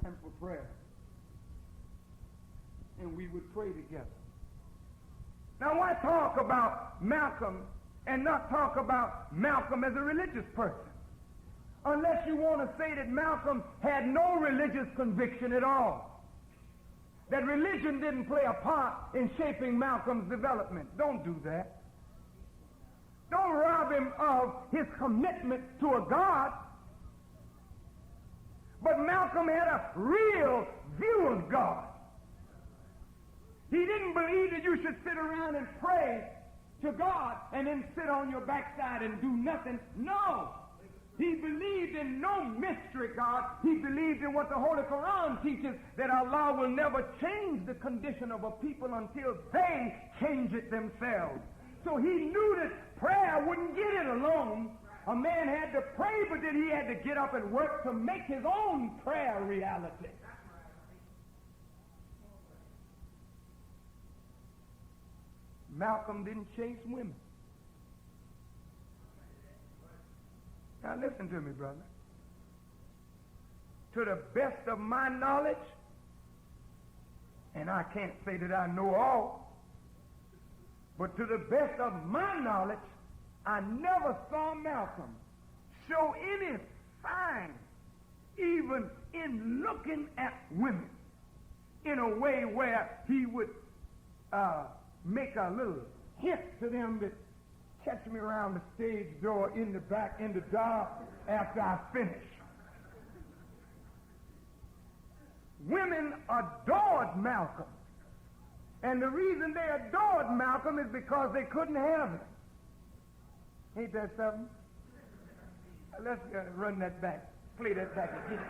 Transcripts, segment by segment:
time for prayer. And we would pray together. Now, why talk about Malcolm and not talk about Malcolm as a religious person? Unless you want to say that Malcolm had no religious conviction at all. That religion didn't play a part in shaping Malcolm's development. Don't do that. Don't rob him of his commitment to a God. But Malcolm had a real view of God. He didn't believe that you should sit around and pray to God and then sit on your backside and do nothing. No. He believed in no mystery God. He believed in what the Holy Quran teaches, that Allah will never change the condition of a people until they change it themselves. So he knew that prayer wouldn't get it alone. A man had to pray, but then he had to get up and work to make his own prayer reality. Malcolm didn't chase women. Now listen to me, brother. To the best of my knowledge, and I can't say that I know all, but to the best of my knowledge, I never saw Malcolm show any sign, even in looking at women, in a way where he would make a little hint to them that catch me around the stage door in the back, in the dark, after I finish. Women adored Malcolm. And the reason they adored Malcolm is because they couldn't have him. Ain't that something? Let's run that back. Play that back again.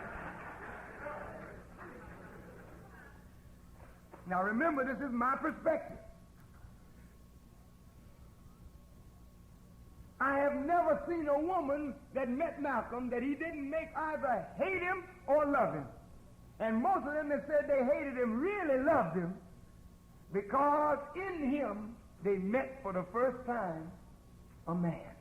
Now remember, this is my perspective. I have never seen a woman that met Malcolm that he didn't make either hate him or love him. And most of them that said they hated him really loved him, because in him they met for the first time a man.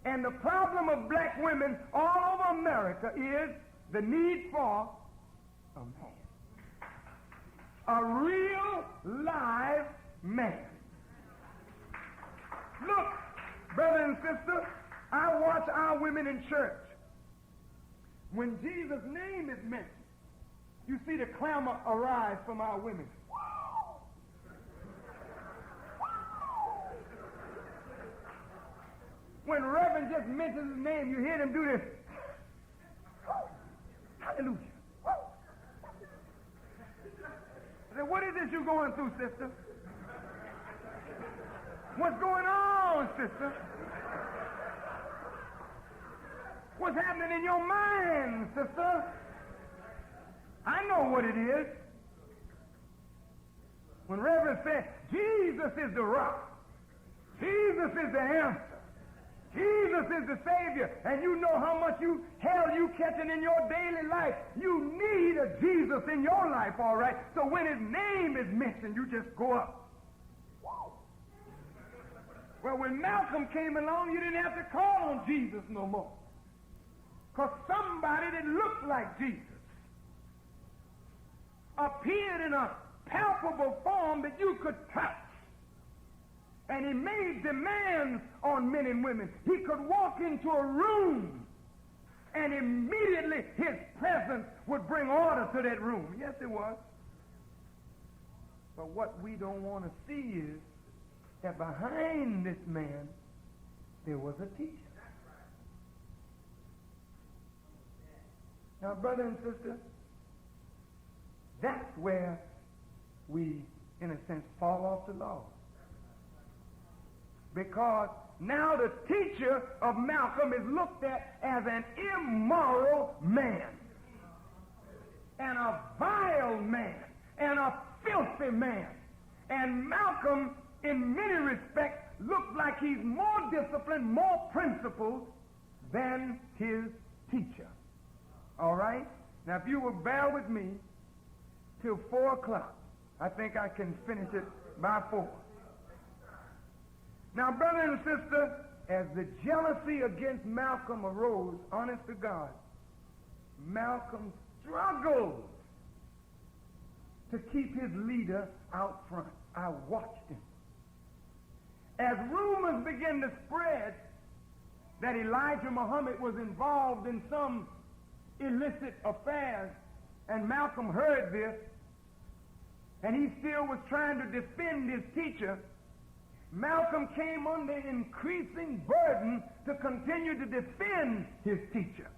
And the problem of black women all over America is the need for a man. A real live man. Look, brother and sister, I watch our women in church. When Jesus' name is mentioned, you see the clamor arise from our women. When Reverend just mentions his name, you hear them do this. Hallelujah. I said, what is this you're going through, sister? What's going on, sister? What's happening in your mind, sister? I know what it is. When Reverend said, Jesus is the rock. Jesus is the answer. Jesus is the Savior. And you know how much hell you catching in your daily life. You need a Jesus in your life, all right? So when his name is mentioned, you just go up. Well, when Malcolm came along, you didn't have to call on Jesus no more. Because somebody that looked like Jesus appeared in a palpable form that you could touch. And he made demands on men and women. He could walk into a room and immediately his presence would bring order to that room. Yes, it was. But what we don't want to see is that behind this man there was a teacher. Now, brother and sister, that's where we, in a sense, fall off the law. Because now the teacher of Malcolm is looked at as an immoral man, and a vile man, and a filthy man. And Malcolm, in many respects, looks like he's more disciplined, more principled than his teacher. All right? Now, if you will bear with me till 4 o'clock, I think I can finish it by 4. Now, brother and sister, as the jealousy against Malcolm arose, honest to God, Malcolm struggled to keep his leader out front. I watched him. As rumors began to spread that Elijah Muhammad was involved in some illicit affairs, and Malcolm heard this, and he still was trying to defend his teacher, Malcolm came under increasing burden to continue to defend his teacher.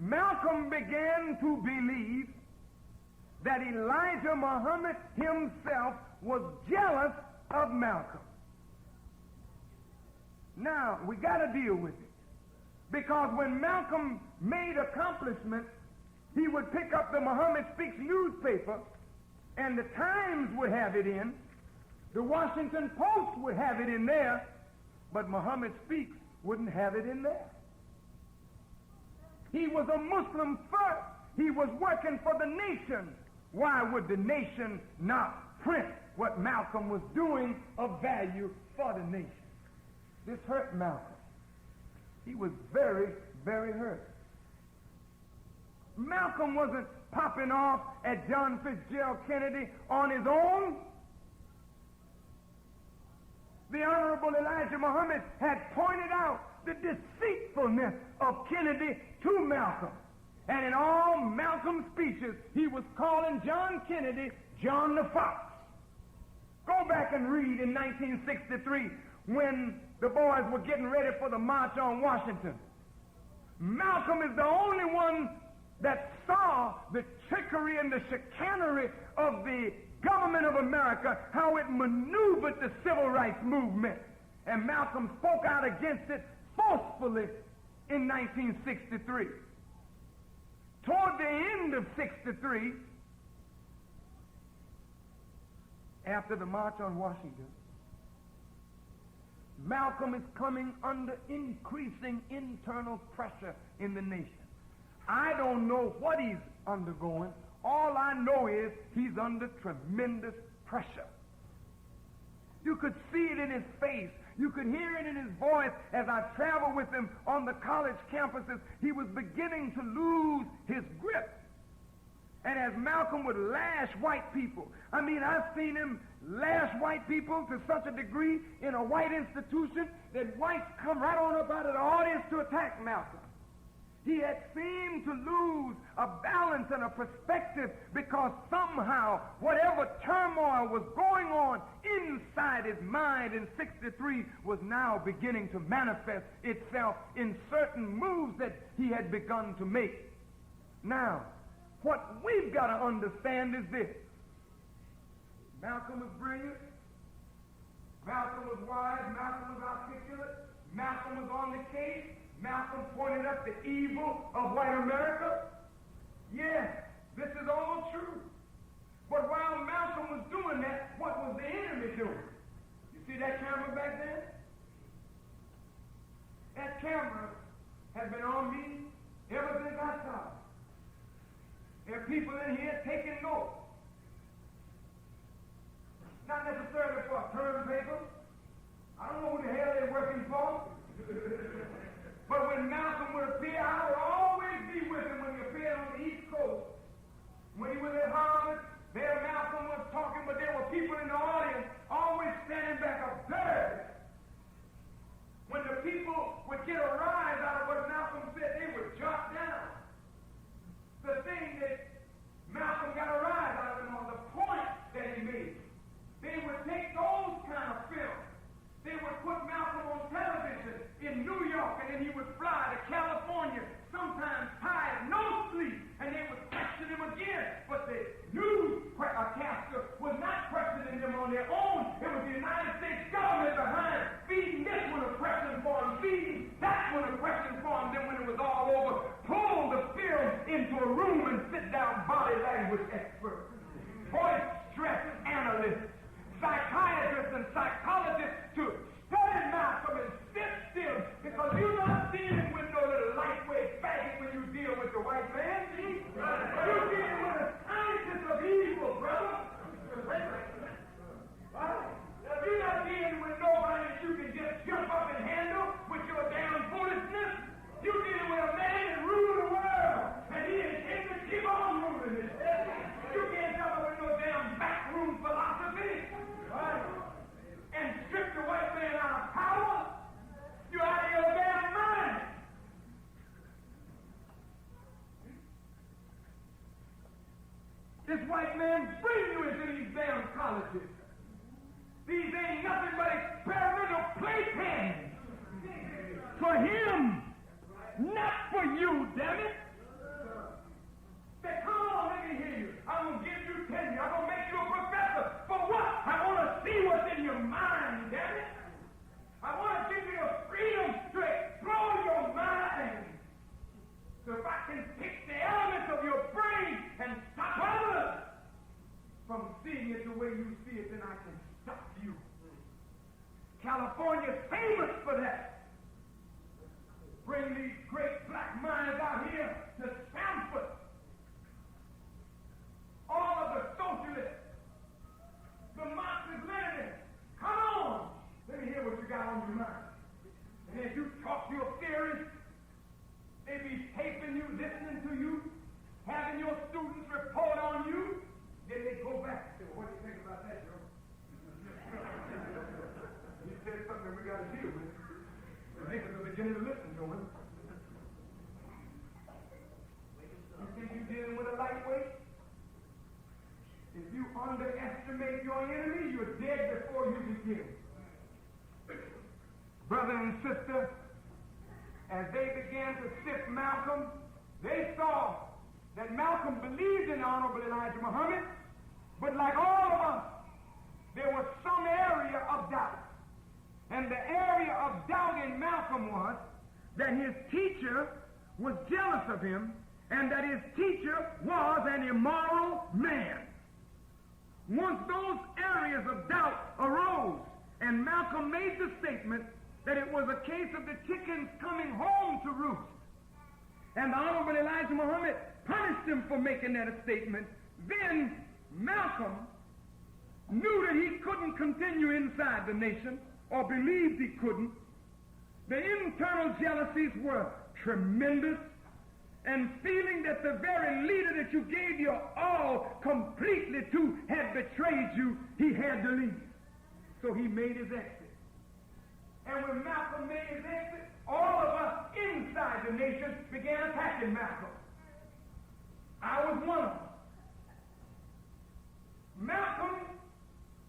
Malcolm began to believe that Elijah Muhammad himself was jealous of Malcolm. Now, we got to deal with it. Because when Malcolm made accomplishments, he would pick up the Muhammad Speaks newspaper, and the Times would have it in, the Washington Post would have it in there, but Muhammad Speaks wouldn't have it in there. He was a Muslim first. He was working for the nation. Why would the nation not print what Malcolm was doing of value for the nation? This hurt Malcolm. He was very, very hurt. Malcolm wasn't popping off at John Fitzgerald Kennedy on his own. The Honorable Elijah Muhammad had pointed out the deceitfulness of Kennedy to Malcolm. And in all Malcolm's speeches, he was calling John Kennedy John the Fox. Go back and read in 1963 when the boys were getting ready for the March on Washington. Malcolm is the only one that saw the trickery and the chicanery of the government of America, how it maneuvered the civil rights movement. And Malcolm spoke out against it forcefully in 1963. Toward the end of 63, after the March on Washington, Malcolm is coming under increasing internal pressure in the nation. I don't know what he's undergoing. All I know is he's under tremendous pressure. You could see it in his face. You could hear it in his voice as I traveled with him on the college campuses. He was beginning to lose his grip. And as Malcolm would lash white people, I mean, I've seen him lash white people to such a degree in a white institution that whites come right on up out of the audience to attack Malcolm. He had seemed to lose a balance and a perspective because somehow whatever turmoil was going on inside his mind in 63 was now beginning to manifest itself in certain moves that he had begun to make. Now, what we've got to understand is this. Malcolm was brilliant. Malcolm was wise. Malcolm was articulate. Malcolm was on the case. Malcolm pointed up the evil of white America. Yes, this is all true. But while Malcolm was doing that, what was the enemy doing? You see that camera back there? That camera has been on me ever since I started. There are people in here taking notes. Not necessarily for a term paper. I don't know who the hell they're working for. But when Malcolm would appear, I would always be with him when he appeared on the East Coast. When he was at Harvard, there Malcolm was talking, but there were people in the audience always standing back, observed him, not for you, damn it. Say, come on, let me hear you. I'm going to give you tenure. I'm going to make you a professor. For what? I want to see what's in your mind, damn it. I want to give you the freedom to explore your mind. So if I can pick the elements of your brain and stop others from seeing it the way you see it, then I can stop you. California's famous for that. Bring these great black minds out here to Stanford. All of the socialists, the Marxist-Leninists, come on. Let me hear what you got on your mind. And as you talk your theories, they be taping you, listening to you, having your students report on you. Then they go back and say, well, what do you think about that, Joe? He said something that we got to deal with. The niggas are beginning to listen to him. You think you're dealing with a lightweight? If you underestimate your enemy, you're dead before you begin. Brother and sister, as they began to sift Malcolm, they saw that Malcolm believed in Honorable Elijah Muhammad, but like all of us, there was some area of doubt. And the area of doubt in Malcolm was that his teacher was jealous of him and that his teacher was an immoral man. Once those areas of doubt arose, and Malcolm made the statement that it was a case of the chickens coming home to roost, and the Honorable Elijah Muhammad punished him for making that statement, then Malcolm knew that he couldn't continue inside the nation, or believed he couldn't. The internal jealousies were tremendous, and feeling that the very leader that you gave your all completely to had betrayed you, he had to leave. So he made his exit. And when Malcolm made his exit, all of us inside the nation began attacking Malcolm. I was one of them. Malcolm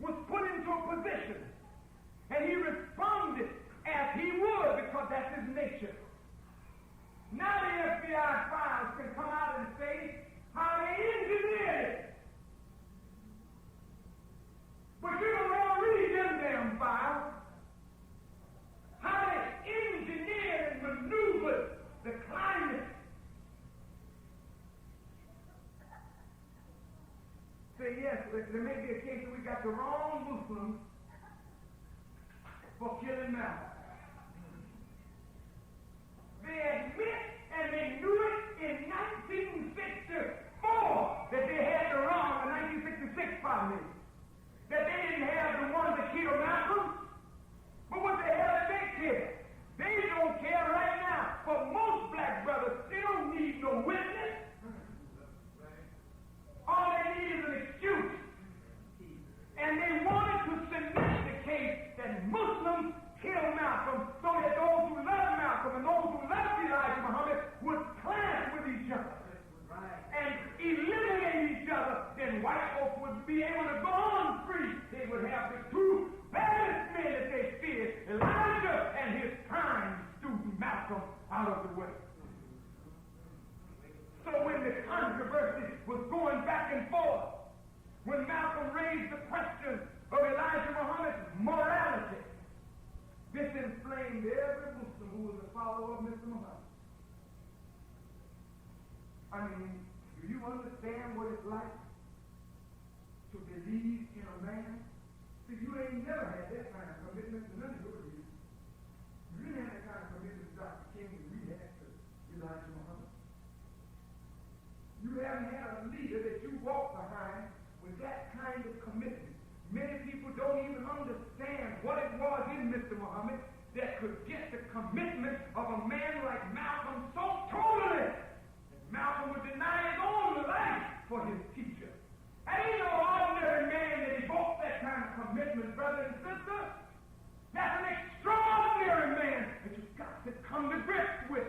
was put into a position, and he responded as he would, because that's his nature. Now the FBI files can come out and say how they engineered it. But you don't want to read them damn files. How they engineered and maneuvered the climate. Say yes, there may be a case that we got the wrong Muslims for killing Malcolm. They admit, and they knew it in 1964, that they had the wrong, in 1966, pardon me, that they didn't have the ones that killed Malcolm. But what the hell did they care? They don't care right now. For most black brothers, they don't need no witness. All they need is an excuse. And they wanted to cement the case that Muslims killed Malcolm, so that those who love Malcolm and those who love Elijah Muhammad would clash with each other and eliminate each other. Then white folks would be able to go on free. They would have the two baddest men that they feared, Elijah and his prime student Malcolm, out of the way. So when the controversy was going back and forth, when Malcolm raised the question of Elijah Muhammad's morality, this inflamed every Muslim who was a follower of Mr. Muhammad. I mean, do you understand what it's like to believe in a man? See, you ain't never had that kind of commitment to none of your beliefs. You didn't have that kind of commitment to Dr. King that we had to Elijah Muhammad. You haven't had a leader that you walk behind with that kind of commitment. Many people don't even understand what it was in Mr. Muhammad that could get the commitment of a man like Malcolm so totally that Malcolm would deny his own life for his teacher. And ain't no ordinary man that evokes that kind of commitment, brother and sister. That's an extraordinary man that you've got to come to grips with.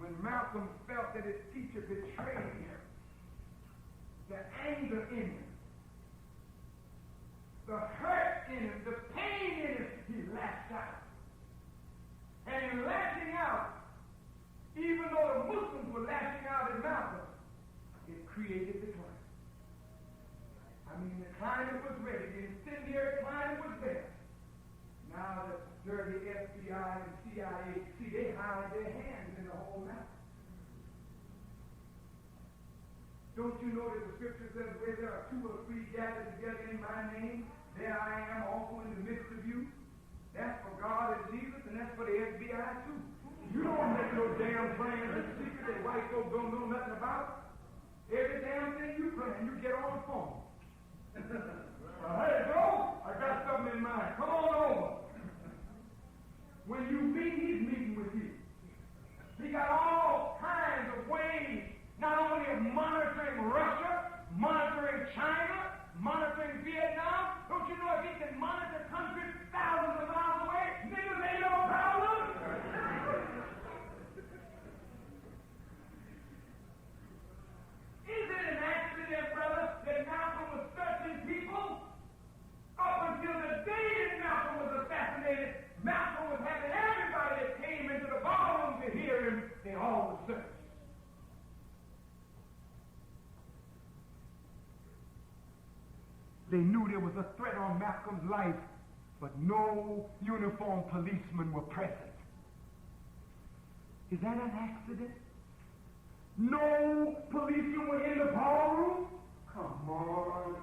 When Malcolm felt that his teacher betrayed him, the anger in him, the hurt in him, the pain the incendiary climate was there. Now the dirty FBI and CIA, see, they hide their hands in the whole matter. Don't you know that the scripture says where there are 2 or 3 gathered together in my name, there I am also in the midst of you? That's for God and Jesus, and that's for the FBI too. You don't make no damn plans in secret that white folks don't know nothing about. Every damn thing you plan, you get on the phone. Hey, Joe, I got something in mind. Come on over. When you meet, he's meeting with you. He got all kinds of ways, not only of monitoring Russia, monitoring China, monitoring Vietnam. Don't you know if he can monitor countries thousands of miles away, niggas ain't no problem? Is it an accident, brother, that Malcolm was searching people? Up until the day that Malcolm was assassinated, Malcolm was having everybody that came into the ballroom to hear him, they all were searched. They knew there was a threat on Malcolm's life, but no uniformed policemen were present. Is that an accident? No policemen were in the ballroom? Come on.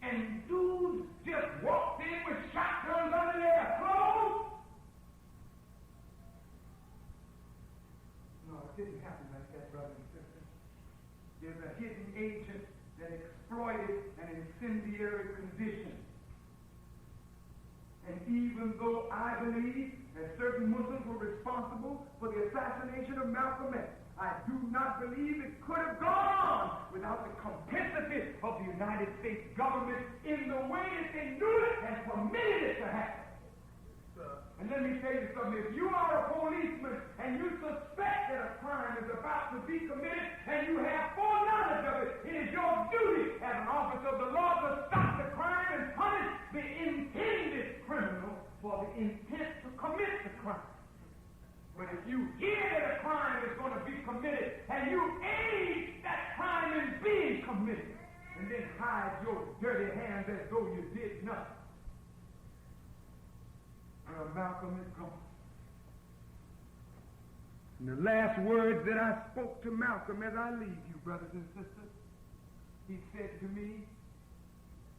And dudes just walked in with shotguns under their clothes? No, it didn't happen like that, brothers and sisters. There's a hidden agent that exploited an incendiary condition. And even though I believe that certain Muslims were responsible for the assassination of Malcolm X, I do not believe it could have gone on without the complicity of the United States government in the way that they knew it and permitted it to happen. And let me tell you something. If you are a policeman and you suspect that a crime is about to be committed and you have foreknowledge of it, it is your duty as an officer of the law to stop the crime and punish the intended criminal for the intent to commit the crime. But if you hear that a crime is going to be committed and you aid that crime in being committed and then hide your dirty hands as though you did nothing, Malcolm is gone. And the last words that I spoke to Malcolm as I leave you, brothers and sisters, he said to me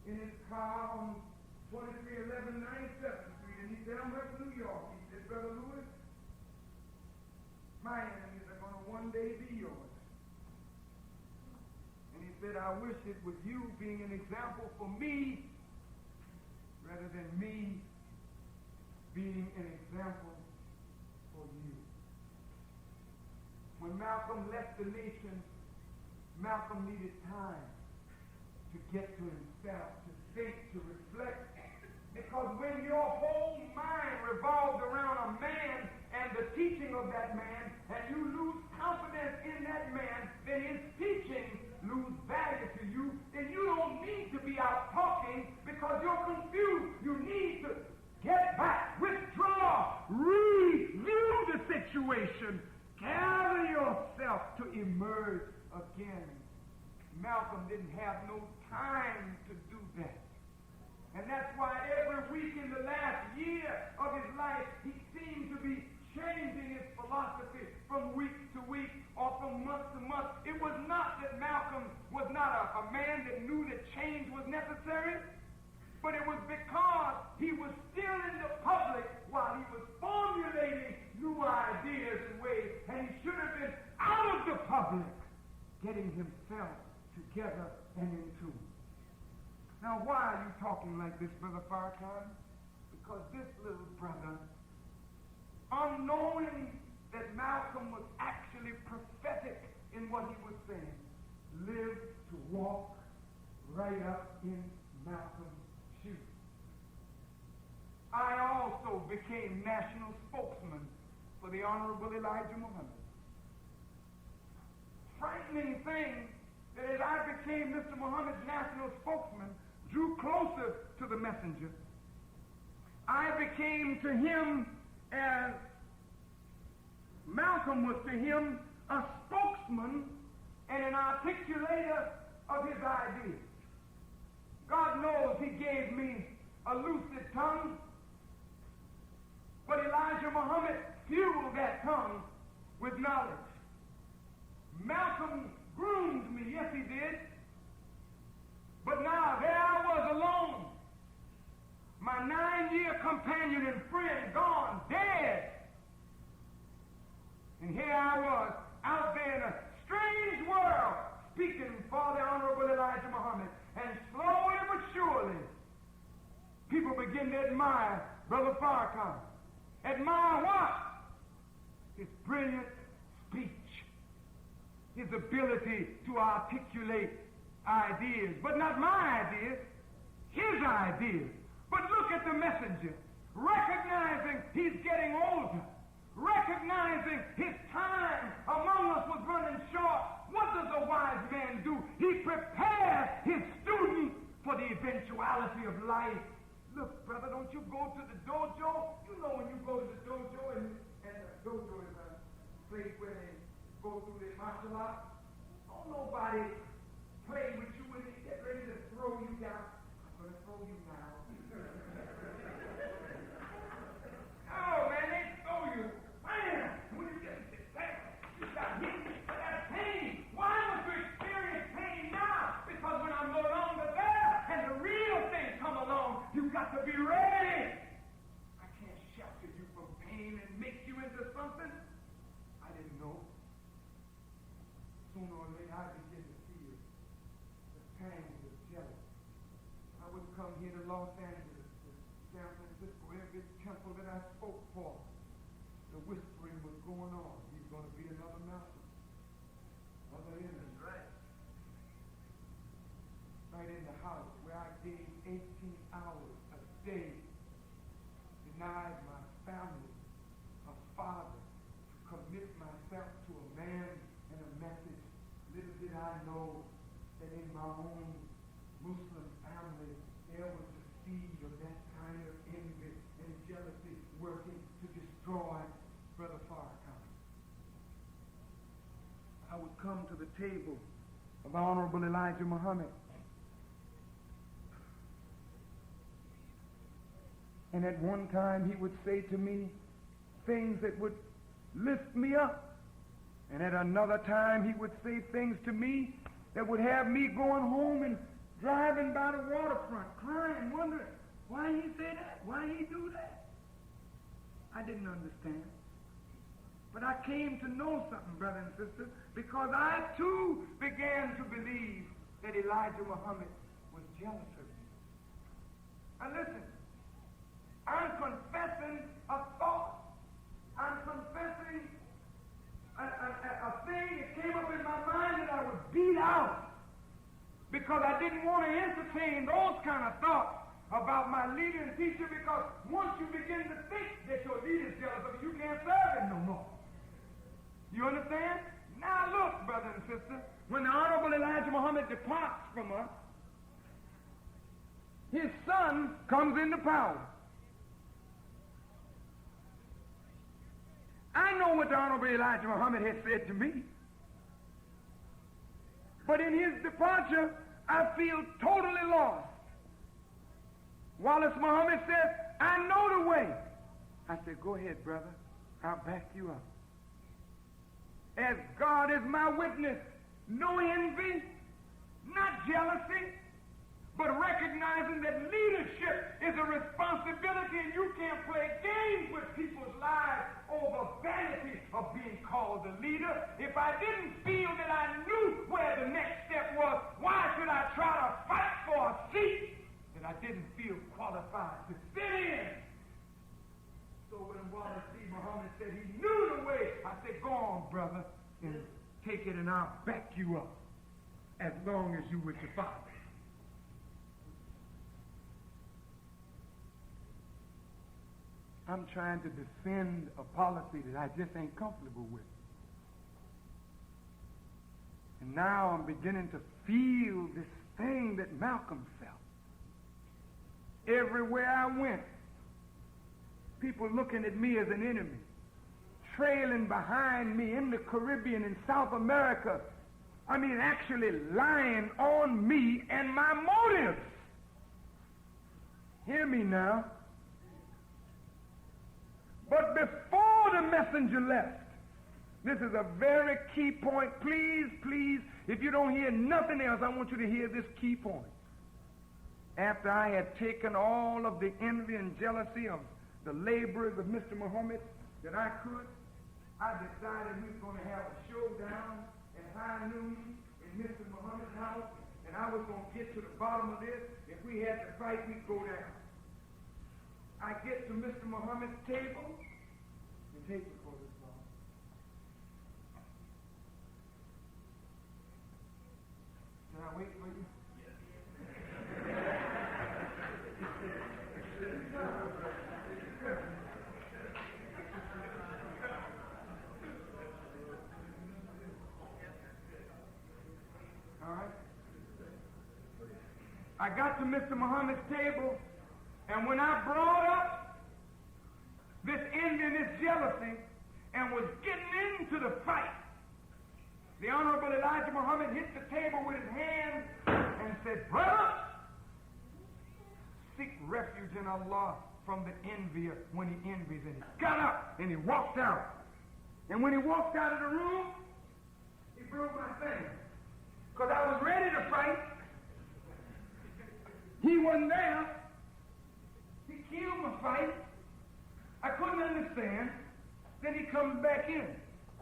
in his car on 2311 97th Street, and he said, I'm here from New York. He said, Brother Louis, my enemies are going to one day be yours. And he said, I wish it was you being an example for me rather than me being an example for you. When Malcolm left the nation, Malcolm needed time to get to himself, to think, to reflect. Because when your whole mind revolves around a man and the teaching of that man, and you lose confidence in that man, then his teaching lose value to you, then you don't need to be out talking because you're confused. You need to get back, withdraw, review the situation, gather yourself to emerge again. Malcolm didn't have no time to do that. And that's why every week in the last year of his life, he seemed to be changing his philosophy from week to week or from month to month. It was not that Malcolm was not a man that knew that change was necessary, but it was because he was still in the public while he was formulating new ideas and ways, and he should have been out of the public, getting himself together and in tune. Now, why are you talking like this, Brother Farrakhan? Because this little brother, unknowing that Malcolm was actually prophetic in what he was saying, lived to walk right up in Malcolm's shoes. I also became national spokesman for the Honorable Elijah Muhammad. Frightening thing that as I became Mr. Muhammad's national spokesman, drew closer to the messenger, I became to him as Malcolm was to him a spokesman and an articulator was his idea. God knows he gave me a lucid tongue, but Elijah Muhammad fueled that tongue with knowledge. Malcolm groomed me, yes he did. But now there I was alone. My 9-year companion and friend gone, dead. And here I was, out there in a strange world, speaking for the Honorable Elijah Muhammad. And slowly but surely, people begin to admire Brother Farrakhan. Admire what? His brilliant speech, his ability to articulate ideas, but not my ideas, his ideas. But look at the messenger, recognizing he's getting older, recognizing his time among us was running short. What does a wise man do? He prepares his student for the eventuality of life. Look, brother, don't you go to the dojo? You know when you go to the dojo, and the dojo is a place where they go through their martial arts. Don't nobody play with you when they get ready to throw you down. I'm going to throw you now. Oh, man, they throw you. Bam! When you get bam, you got hit. That's pain. Why must you experience pain now? Because when I'm no longer there and the real thing come along, you've got to be ready. I can't shelter you from pain and make you into something I didn't know. Sooner or later, I begin to feel the pangs of jealousy. I would come here to Los Angeles, to San Francisco, every temple that I spoke for. The whispering was going on. He's going to be another Malcolm. Another enemy. Right. Right in the house where I gave 18 hours a day, denied my family a father, to commit myself to a man and a message. Little did I know that in my own Muslim family there was a seed of that kind of envy and jealousy working to destroy Brother Farrakhan. I would come to the table of Honorable Elijah Muhammad, and at one time he would say to me things that would lift me up, and at another time he would say things to me that would have me going home and driving by the waterfront, crying, wondering, why he say that? Why he do that? I didn't understand. But I came to know something, brother and sister, because I too began to believe that Elijah Muhammad was jealous of me. Now listen, I'm confessing a thought. I'm confessing a thing that came up in my mind that I would beat out, because I didn't want to entertain those kind of thoughts about my leader and teacher, because once you begin to think that your leader is jealous of you, you can't serve him no more. You understand? Now look, brother and sister, when the Honorable Elijah Muhammad departs from us, his son comes into power. I know what the Honorable Elijah Muhammad has said to me. But in his departure, I feel totally lost. Wallace Muhammad says, I know the way. I said, go ahead, brother. I'll back you up. As God is my witness, no envy, not jealousy, but recognizing that leadership is a responsibility, and you can't play games with people's lives over vanity of being called a leader. If I didn't feel that I knew where the next step was, why should I try to fight for a seat that I didn't feel qualified to sit in? So when Wallace C. Muhammad said he knew the way, I said, go on, brother, and take it, and I'll back you up as long as you with your father. I'm trying to defend a policy that I just ain't comfortable with. And now I'm beginning to feel this thing that Malcolm felt. Everywhere I went, people looking at me as an enemy, trailing behind me in the Caribbean and South America. I mean, actually lying on me and my motives. Hear me now. But before the messenger left, this is a very key point. Please, please, if you don't hear nothing else, I want you to hear this key point. After I had taken all of the envy and jealousy of the laborers of Mr. Muhammad that I could, I decided we were going to have a showdown at high noon in Mr. Muhammad's house, and I was going to get to the bottom of this. If we had to fight, we'd go down. I get to Mr. Muhammad's table, and take it for this long. Can I wait for you? All right. I got to Mr. Muhammad's table, and when I brought up this envy and this jealousy and was getting into the fight, the Honorable Elijah Muhammad hit the table with his hand and said, "Brother, seek refuge in Allah from the envier when he envies." And he got up and he walked out. And when he walked out of the room, he broke my finger. Because I was ready to fight. He wasn't there. He killed my fight. I couldn't understand. Then he comes back in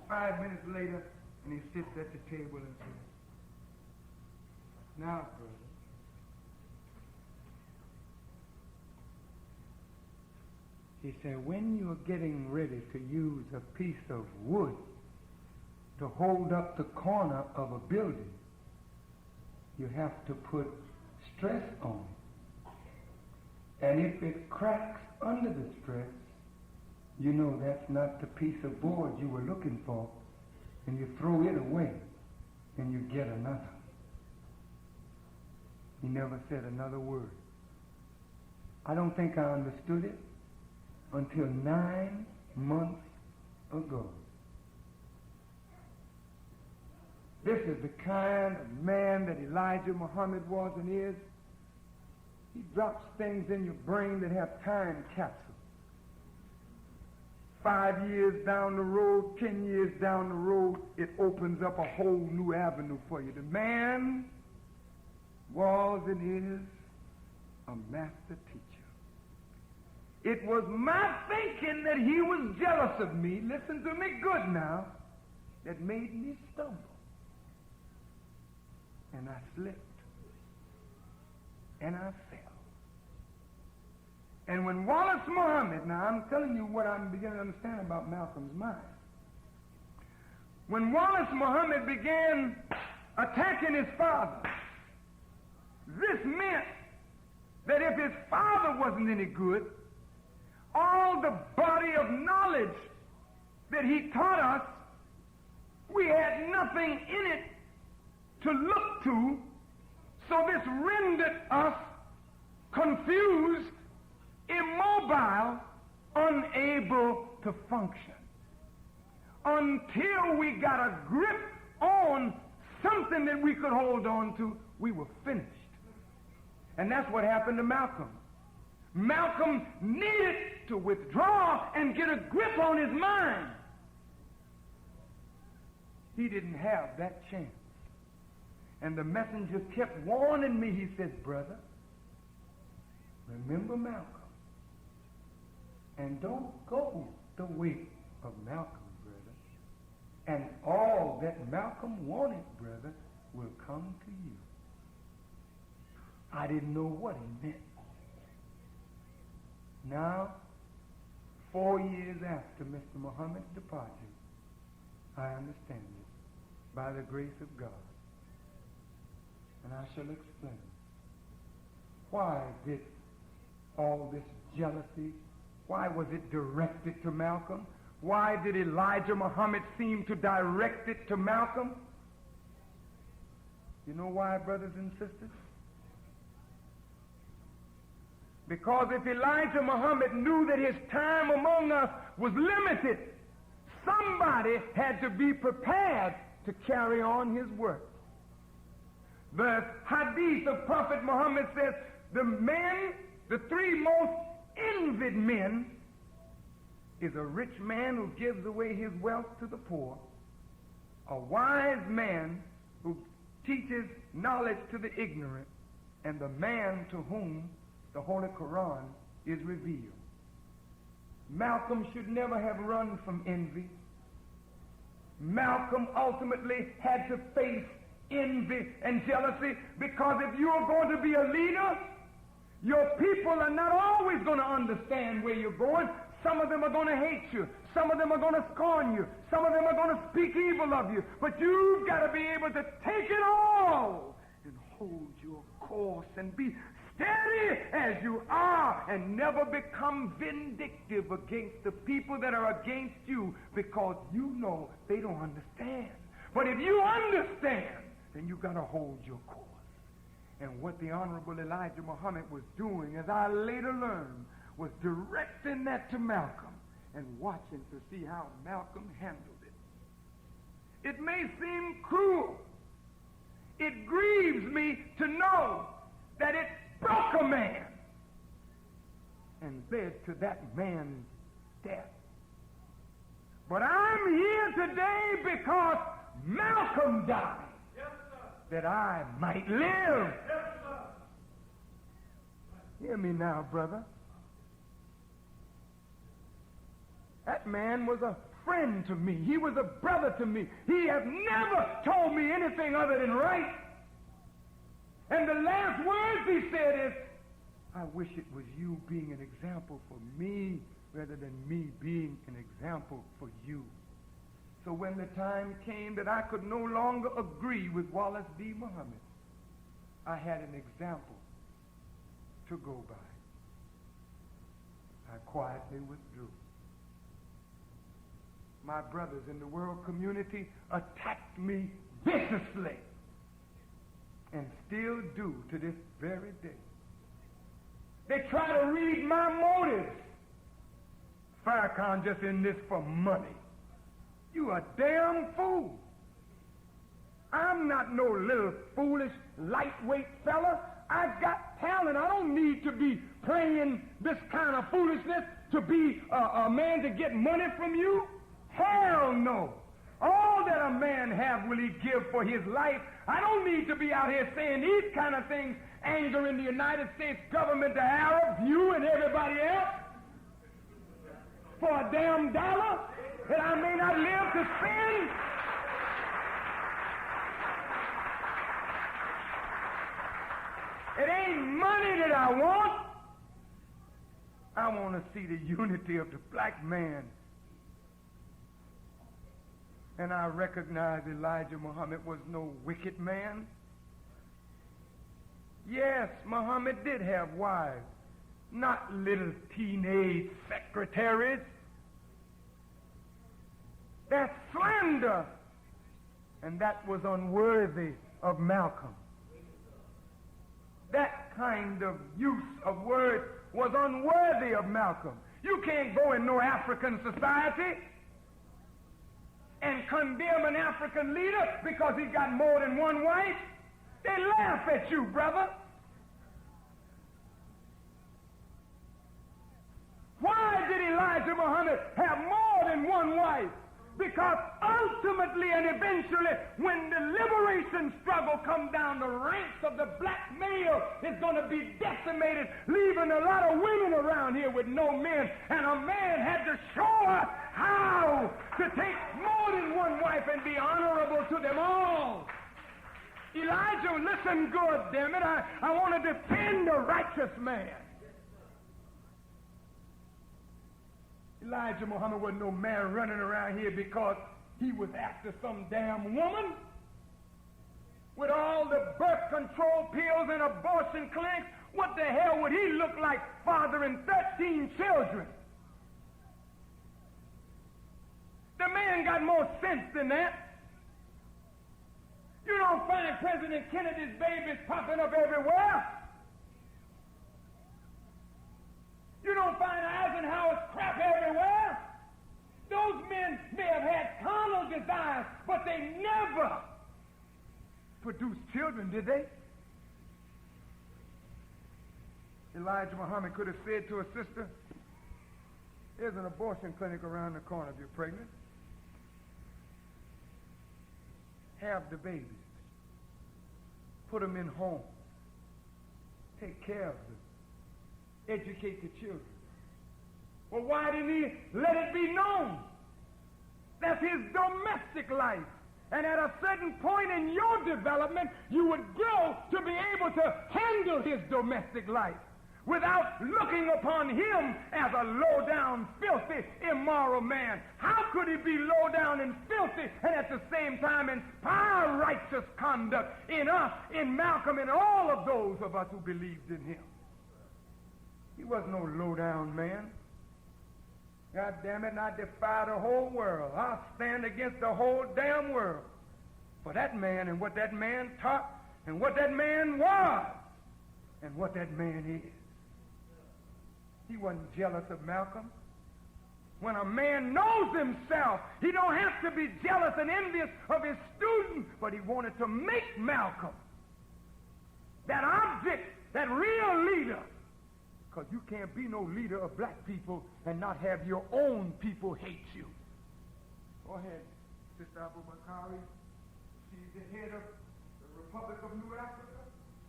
5 minutes later, and he sits at the table and says, "Now, brother, he said, when you're getting ready to use a piece of wood to hold up the corner of a building, you have to put stress on it. And if it cracks under the stress, you know that's not the piece of board you were looking for, and you throw it away, and you get another." He never said another word. I don't think I understood it until 9 months ago. This is the kind of man that Elijah Muhammad was and is. He drops things in your brain that have time capsules. 5 years down the road, 10 years down the road, it opens up a whole new avenue for you. The man was and is a master teacher. It was my thinking that he was jealous of me, listen to me good now, that made me stumble. And I slipped. And I fell. And when Wallace Muhammad, now I'm telling you what I'm beginning to understand about Malcolm's mind. When Wallace Muhammad began attacking his father, this meant that if his father wasn't any good, all the body of knowledge that he taught us, we had nothing in it to look to, so this rendered us confused, immobile, unable to function. Until we got a grip on something that we could hold on to, we were finished. And that's what happened to Malcolm. Malcolm needed to withdraw and get a grip on his mind. He didn't have that chance. And the messenger kept warning me. He says, "Brother, remember Malcolm. And don't go the way of Malcolm, brother. And all that Malcolm wanted, brother, will come to you." I didn't know what he meant. Now, 4 years after Mr. Muhammad's departure, I understand it by the grace of God. And I shall explain. Why did all this jealousy, why was it directed to Malcolm? Why did Elijah Muhammad seem to direct it to Malcolm? You know why, brothers and sisters? Because if Elijah Muhammad knew that his time among us was limited, somebody had to be prepared to carry on his work. The hadith of Prophet Muhammad says the three most envied men is a rich man who gives away his wealth to the poor, a wise man who teaches knowledge to the ignorant, and the man to whom the Holy Quran is revealed. Malcolm should never have run from envy. Malcolm ultimately had to face envy and jealousy, because if you are going to be a leader, your people are not always going to understand where you're going. Some of them are going to hate you. Some of them are going to scorn you. Some of them are going to speak evil of you. But you've got to be able to take it all and hold your course and be steady as you are, and never become vindictive against the people that are against you, because you know they don't understand. But if you understand, then you got to hold your course. And what the Honorable Elijah Muhammad was doing, as I later learned, was directing that to Malcolm and watching to see how Malcolm handled it. It may seem cruel. It grieves me to know that it broke a man and led to that man's death. But I'm here today because Malcolm died, that I might live. Hear me now, brother. That man was a friend to me. He was a brother to me. He has never told me anything other than right. And the last words he said is, I wish it was you being an example for me rather than me being an example for you. So when the time came that I could no longer agree with Wallace D. Muhammad, I had an example to go by. I quietly withdrew. My brothers in the world community attacked me viciously, and still do to this very day. They try to read my motives. Farrakhan just in this for money. You a damn fool. I'm not no little foolish, lightweight fella. I've got talent. I don't need to be playing this kind of foolishness to be a man to get money from you. Hell no. All that a man have will he give for his life. I don't need to be out here saying these kind of things angering the United States government, the Arabs, you and everybody else, for a damn dollar that I may not live to spend. It ain't money that I want. I want to see the unity of the black man. And I recognize Elijah Muhammad was no wicked man. Yes, Muhammad did have wives, not little teenage secretaries. That's slander, and that was unworthy of Malcolm. That kind of use of words was unworthy of Malcolm. You can't go in no African society and condemn an African leader because he's got more than one wife. They laugh at you, brother. Why did Elijah Muhammad have more than one wife? Because ultimately and eventually, when the liberation struggle comes down, the ranks of the black male is going to be decimated, leaving a lot of women around here with no men. And a man had to show us how to take more than one wife and be honorable to them all. Elijah, listen good, damn it. I want to defend a righteous man. Elijah Muhammad wasn't no man running around here because he was after some damn woman. With all the birth control pills and abortion clinics, what the hell would he look like fathering 13 children? The man got more sense than that. You don't find President Kennedy's babies popping up everywhere. You don't find Eisenhower's crap everywhere. Those men may have had carnal desires, but they never produce children, did they? Elijah Muhammad could have said to a sister, there's an abortion clinic around the corner if you're pregnant. Have the babies. Put them in homes. Take care of them. Educate the children. Well, why didn't he let it be known? That's his domestic life. And at a certain point in your development, you would grow to be able to handle his domestic life without looking upon him as a low-down, filthy, immoral man. How could he be low-down and filthy and at the same time inspire righteous conduct in us, in Malcolm, and all of those of us who believed in him? He wasn't no low-down man. God damn it, and I defy the whole world. I'll stand against the whole damn world for that man and what that man taught and what that man was and what that man is. He wasn't jealous of Malcolm. When a man knows himself, he don't have to be jealous and envious of his student, but he wanted to make Malcolm that object, that real leader. Because you can't be no leader of black people and not have your own people hate you. Go ahead, Sister Abu Bakari. She's the head of the Republic of New Africa.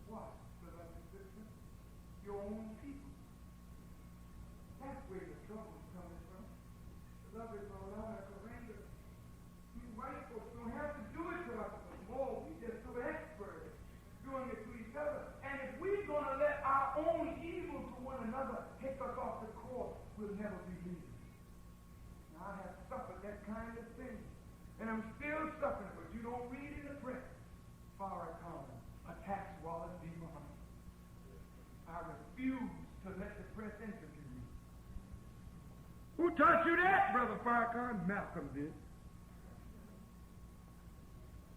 What, beloved sister? Your own people. That's where the trouble's coming from. Beloved Maulana Surrender. You white folks don't have to do it to us anymore. We just so expert at doing it to each other. And if we're going to let our own evil to one another take us off the course, we'll never be leaders. Now, I have suffered that kind of thing. And I'm still suffering, but you don't read in the press. Farrakhan attacks Wallace D. Muhammad. I refuse to let the press interview me. Who taught you that, Brother Farrakhan? Malcolm did.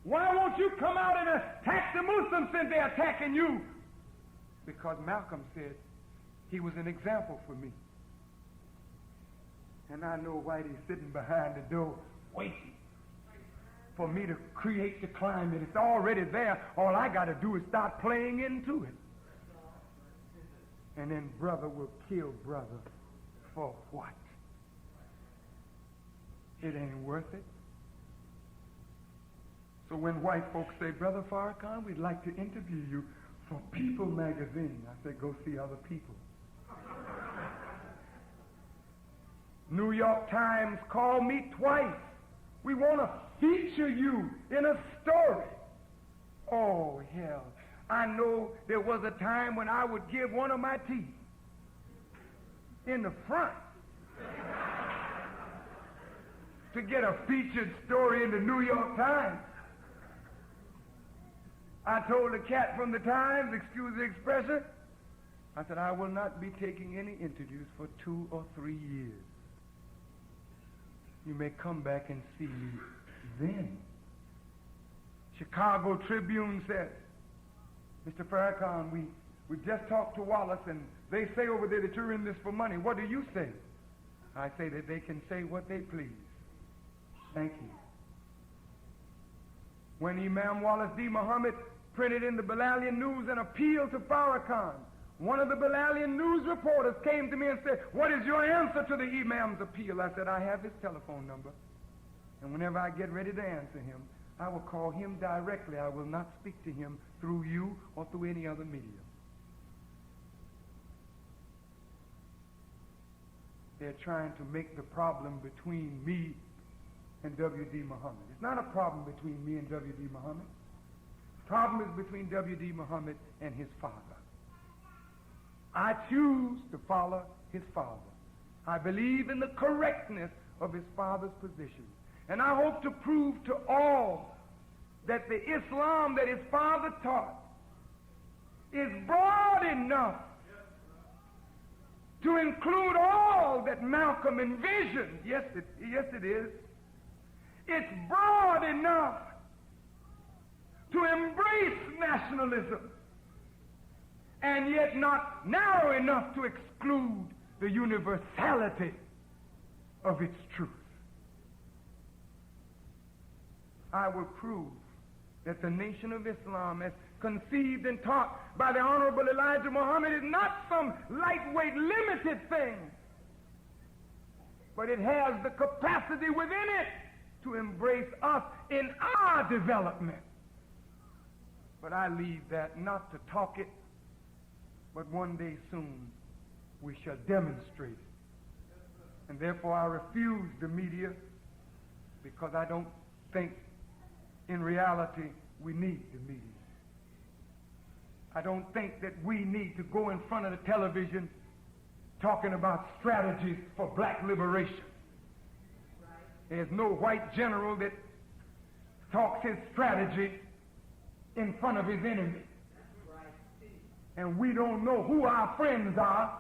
Why won't you come out and attack the Muslims since they're attacking you? Because Malcolm said he was an example for me. And I know Whitey's sitting behind the door waiting for me to create the climate. It's already there. All I got to do is start playing into it. And then brother will kill brother for what? It ain't worth it. So when white folks say, Brother Farrakhan, we'd like to interview you for People magazine, I say, go see other people. New York Times called me twice. We want to feature you in a story. Oh, hell. I know there was a time when I would give one of my teeth in the front to get a featured story in the New York Times. I told the cat from the Times, excuse the expression, I said, I will not be taking any interviews for 2 or 3 years. You may come back and see me then. Chicago Tribune said, Mr. Farrakhan, we just talked to Wallace, and they say over there that you're in this for money. What do you say? I say that they can say what they please. Thank you. When Imam Wallace D. Muhammad printed in the Bilalian News an appeal to Farrakhan, one of the Bilalian News reporters came to me and said, what is your answer to the Imam's appeal? I said, I have his telephone number, and whenever I get ready to answer him, I will call him directly. I will not speak to him through you or through any other medium. They're trying to make the problem between me and W.D. Muhammad. It's not a problem between me and W.D. Muhammad. The problem is between W.D. Muhammad and his father. I choose to follow his father. I believe in the correctness of his father's position. And I hope to prove to all that the Islam that his father taught is broad enough to include all that Malcolm envisioned. Yes, it is. It's broad enough to embrace nationalism, and yet not narrow enough to exclude the universality of its truth. I will prove that the Nation of Islam, as conceived and taught by the Honorable Elijah Muhammad, is not some lightweight, limited thing, but it has the capacity within it to embrace us in our development. But I leave that not to talk it, but one day soon we shall demonstrate it. And therefore I refuse the media, because I don't think in reality we need the media. I don't think that we need to go in front of the television talking about strategies for black liberation. There's no white general that talks his strategy in front of his enemy. And we don't know who our friends are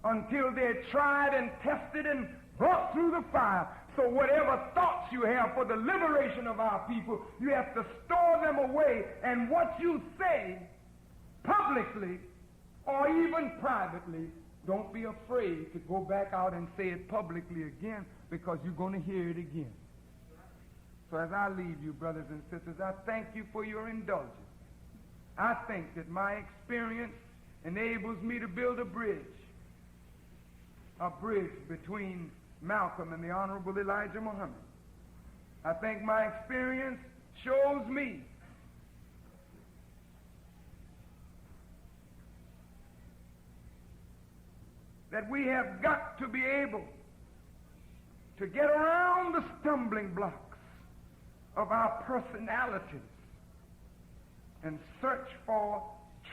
until they're tried and tested and brought through the fire. So whatever thoughts you have for the liberation of our people, you have to store them away. And what you say publicly or even privately, don't be afraid to go back out and say it publicly again, because you're going to hear it again. So as I leave you, brothers and sisters, I thank you for your indulgence. I think that my experience enables me to build a bridge between Malcolm and the Honorable Elijah Muhammad. I think my experience shows me that we have got to be able to get around the stumbling blocks of our personalities and search for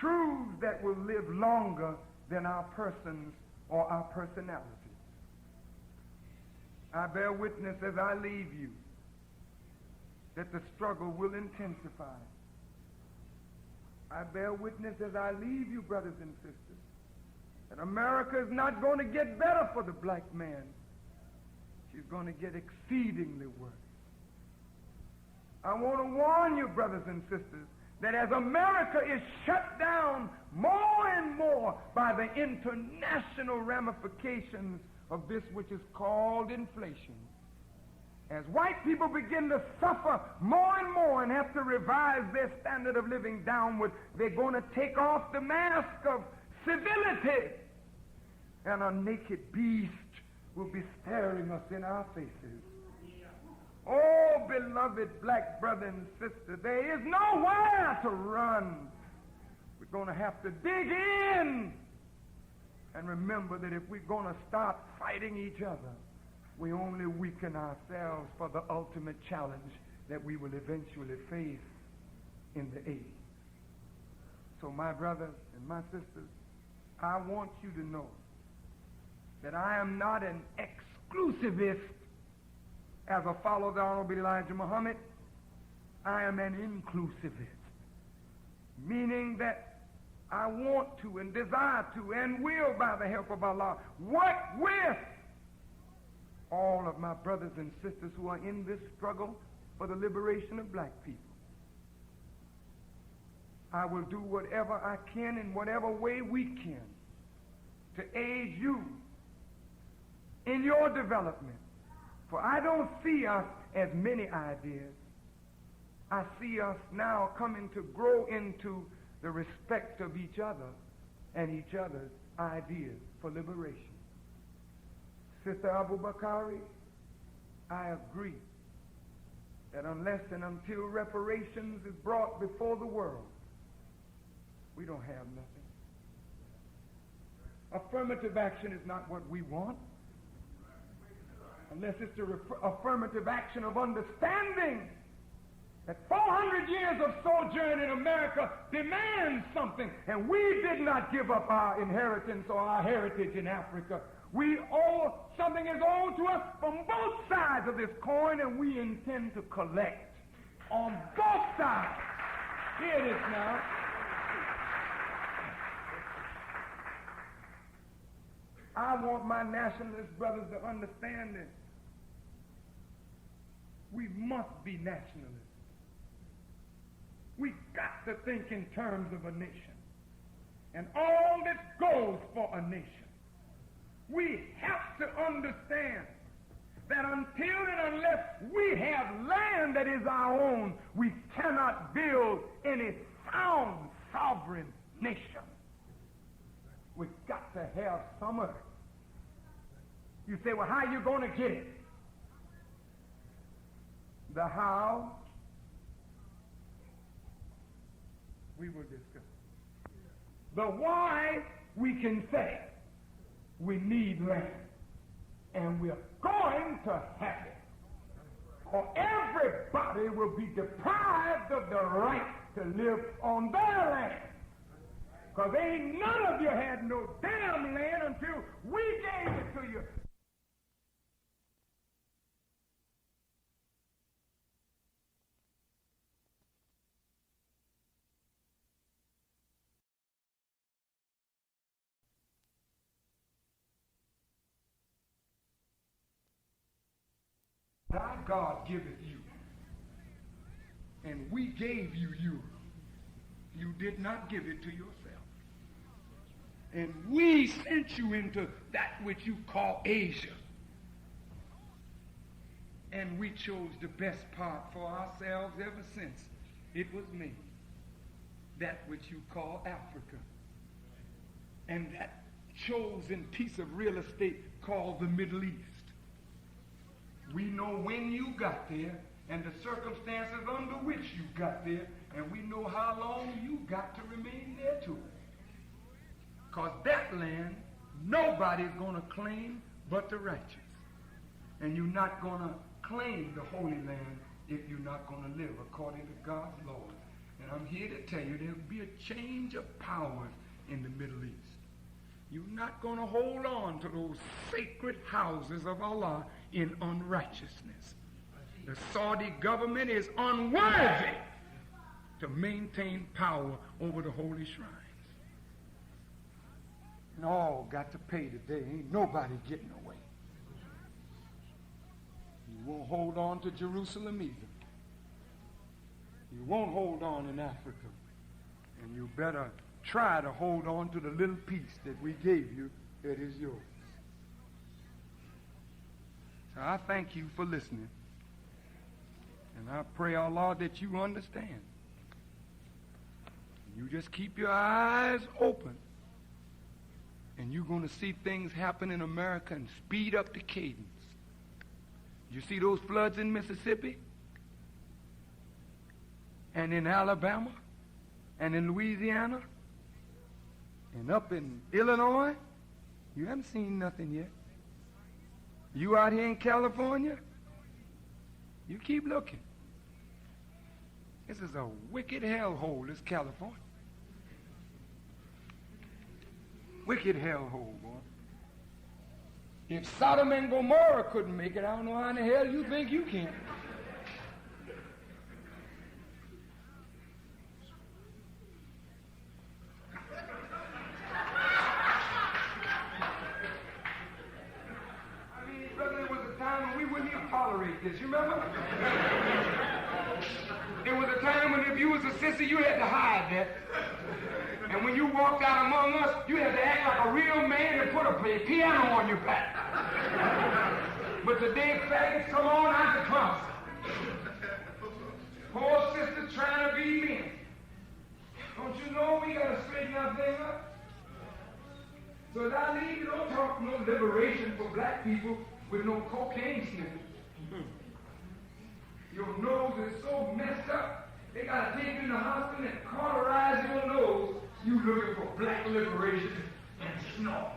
truths that will live longer than our persons or our personalities. I bear witness as I leave you that the struggle will intensify. I bear witness as I leave you, brothers and sisters, that America is not going to get better for the black man. She's going to get exceedingly worse. I want to warn you, brothers and sisters, that as America is shut down more and more by the international ramifications of this which is called inflation, as white people begin to suffer more and more and have to revise their standard of living downward, they're going to take off the mask of civility, and a naked beast will be staring us in our faces. Oh, beloved black brother and sister, there is nowhere to run. We're going to have to dig in and remember that if we're going to start fighting each other, we only weaken ourselves for the ultimate challenge that we will eventually face in the age. So my brothers and my sisters, I want you to know that I am not an exclusivist as a follower of the Honorable Elijah Muhammad. I am an inclusivist, meaning that I want to and desire to and will, by the help of Allah, work with all of my brothers and sisters who are in this struggle for the liberation of black people. I will do whatever I can in whatever way we can to aid you in your development. For I don't see us as many ideas. I see us now coming to grow into the respect of each other and each other's ideas for liberation. Sister Abu Bakari, I agree that unless and until reparations is brought before the world, we don't have nothing. Affirmative action is not what we want, unless it's the affirmative action of understanding that 400 years of sojourn in America demands something, and we did not give up our inheritance or our heritage in Africa. We owe, something is owed to us from both sides of this coin, and we intend to collect on both sides. Here it is now. I want my nationalist brothers to understand this. We must be nationalists. We've got to think in terms of a nation and all that goes for a nation. We have to understand that until and unless we have land that is our own, we cannot build any sound sovereign nation. We've got to have some of it. You say, well, how are you going to get it? The how, we will discuss. The why, we can say, we need land. And we're going to have it. Or everybody will be deprived of the right to live on their land. Because ain't none of you had no damn land until we gave it to you. Thy God giveth you, and we gave you yours. You did not give it to yourself. And we sent you into that which you call Asia. And we chose the best part for ourselves ever since it was made. That which you call Africa. And that chosen piece of real estate called the Middle East. We know when you got there and the circumstances under which you got there, and we know how long you got to remain there too. Because that land, nobody's going to claim but the righteous. And you're not going to claim the Holy Land if you're not going to live according to God's laws. And I'm here to tell you there'll be a change of powers in the Middle East. You're not going to hold on to those sacred houses of Allah in unrighteousness. The Saudi government is unworthy to maintain power over the holy shrines. And all got to pay today. Ain't nobody getting away. You won't hold on to Jerusalem either. You won't hold on in Africa. And you better try to hold on to the little piece that we gave you that is yours. So I thank you for listening. And I pray, Allah, that you understand. You just keep your eyes open. And you're going to see things happen in America and speed up the cadence. You see those floods in Mississippi? And in Alabama? And in Louisiana? And up in Illinois? You haven't seen nothing yet. You out here in California? You keep looking. This is a wicked hellhole, this California. Wicked hellhole, boy. If Sodom and Gomorrah couldn't make it, I don't know how in the hell you think you can. I mean, brother, there was a time when we wouldn't even tolerate this, you remember? There was a time when if you was a sister, you had to hide that. And when you walked out among us, you had to act like a real man and put a piano on your back. But today, faggots come on out the closet. Poor sisters trying to be men. Don't you know we got to straighten our thing up? So as I leave, you don't talk no liberation for black people with no cocaine sniffing. Your nose is so messed up, they got to take you in the hospital and cauterize your nose. You looking for black liberation and snort.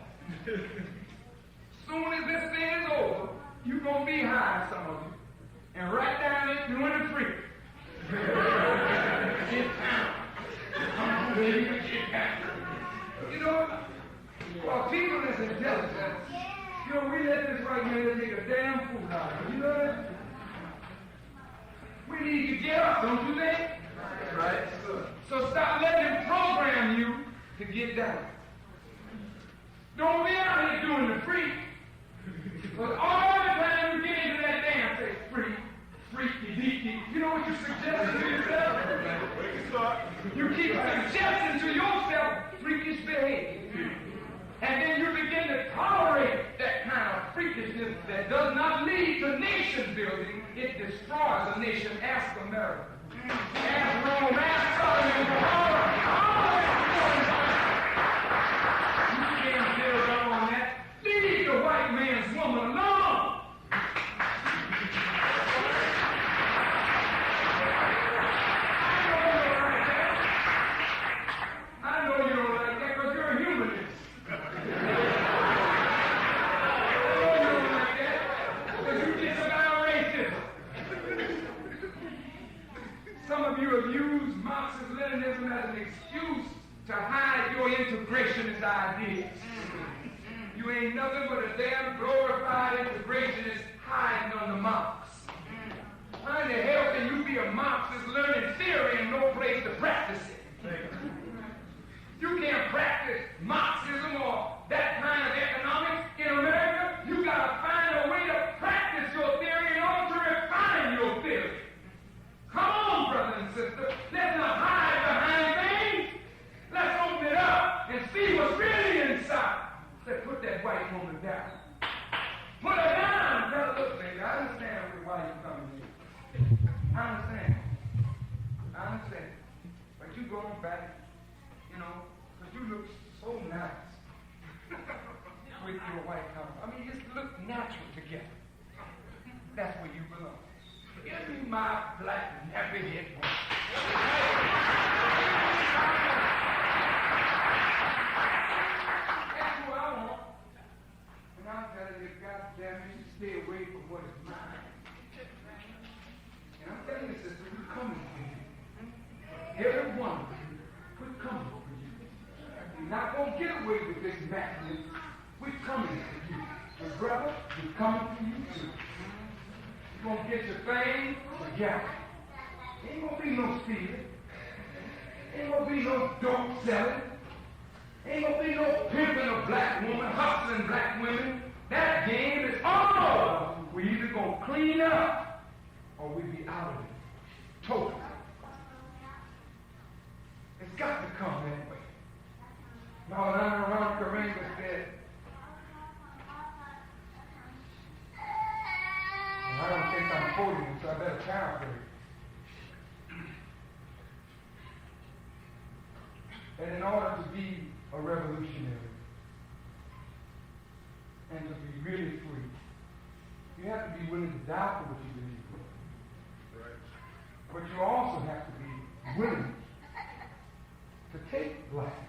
Soon as this thing is over, you gonna be high, some of you, and right down there doing the free. Get down. Come on, baby, get down. You know, well, people that's intelligent, you know, we let this right man take a damn fool out of it. You know that? We need to get up, don't you think? Right. So stop letting them program you to get down. Don't be out here doing the freak. But all the time you get into that damn thing, freaky deaky, you know what you suggesting to yourself? You keep suggesting to yourself freakish behavior. And then you begin to tolerate that kind of freakishness that does not lead to ask America. Ask Rome, ask Southern You can't build up on that. Leave the white man's woman alone. I know you don't like that because you're a humanist. Some of you have used Marxist-Leninism as an excuse to hide your integrationist ideas. You ain't nothing but a damn glorified integrationist hiding under Marx. How in the hell can you be a Marxist learning theory and no place to practice it? You can't practice Marxism or that kind of economics in America. You gotta find a way to practice your theory in order to refine your theory. Come on, brother and sister. Let's not hide behind things. Let's open it up and see what's really inside. Let's put that white woman down. Put her down. Tell her, look, baby, I understand why you're coming here. I understand. But you go on back, because you look so nice with your white collar. I mean, you just look natural together. That's where you belong. Give me my black nappy head woman. That's who I want. And I'll tell you, goddamn, you should stay away from what is mine. And I'm telling you, sister, we're coming for you. Every one of you, we're coming for you. You're not going to get away with this madness. We're coming for you. And brother, we're coming for you too. You're going to get your thing together. Ain't going to be no stealing. Ain't going to be no dope selling. Ain't going to be no pimping of black women, hustling black women. That game is all. We're either going to clean up or we'll be out of it. Totally. It's got to come that way. Now, around Karenga said, I don't think I'm quoting him, so I better paraphrase. And in order to be a revolutionary and to be really free, you have to be willing to die for what you believe in. Right. But you also have to be willing to take life.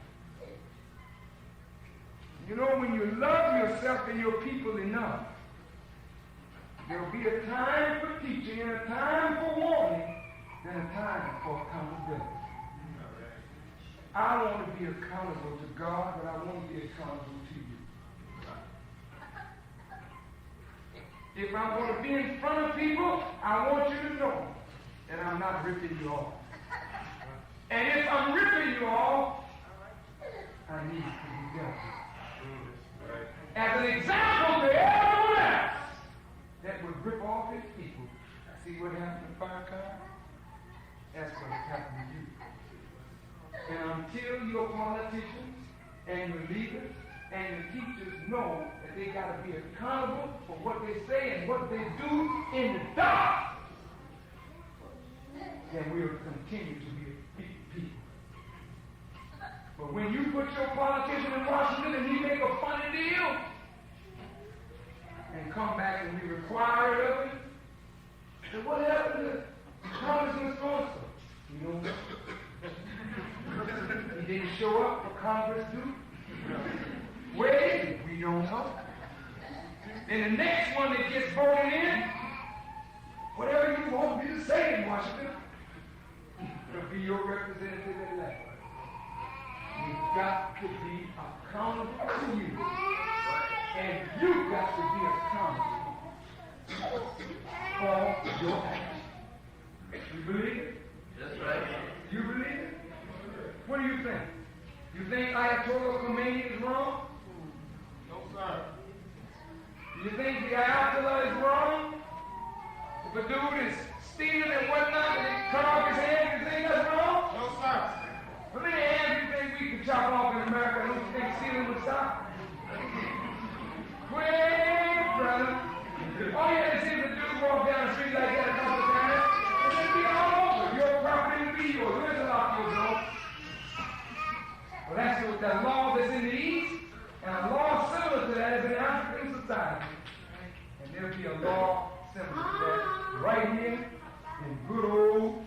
You know, when you love yourself and your people enough, there will be a time for teaching and a time for warning and a time for accountability. I want to be accountable to God, but I want to be accountable to you. If I'm going to be in front of people, I want you to know that I'm not ripping you off. And if I'm ripping you off, I need to be dealt with. As an example to everyone else that would rip off his people. See what happened to Farrakhan? That's what happened to you. And until your politicians and your leaders and your teachers know that they got to be accountable for what they say and what they do in the dark, then we'll continue to be a people. But when you put your politician in Washington and he make a funny deal and come back and be required of it, then what happened to Congressman so-and-so? You know, he didn't show up for Congress due. Where is he? We don't know. Then the next one that gets voted in, whatever you want me to say in Washington, will be your representative elect. You've got to be accountable to you. And you've got to be accountable for your actions. You believe it? That's right. You believe it? What do you think? You think Ayatollah Khomeini is wrong? No, sir. You think the Ayatollah is wrong? If a dude is stealing and whatnot and he cut off his hand, you think that's wrong? No, sir. How many hands do you think we could chop off in America? Don't you think stealing would stop? Quick, brother. All you had to see is a dude walk down the street like that a couple of times, and then be yours. Where's the lock, your door? Well, that's what that law that's in the East, and a law similar to that is in African society. And there'll be a law similar to that right here in good old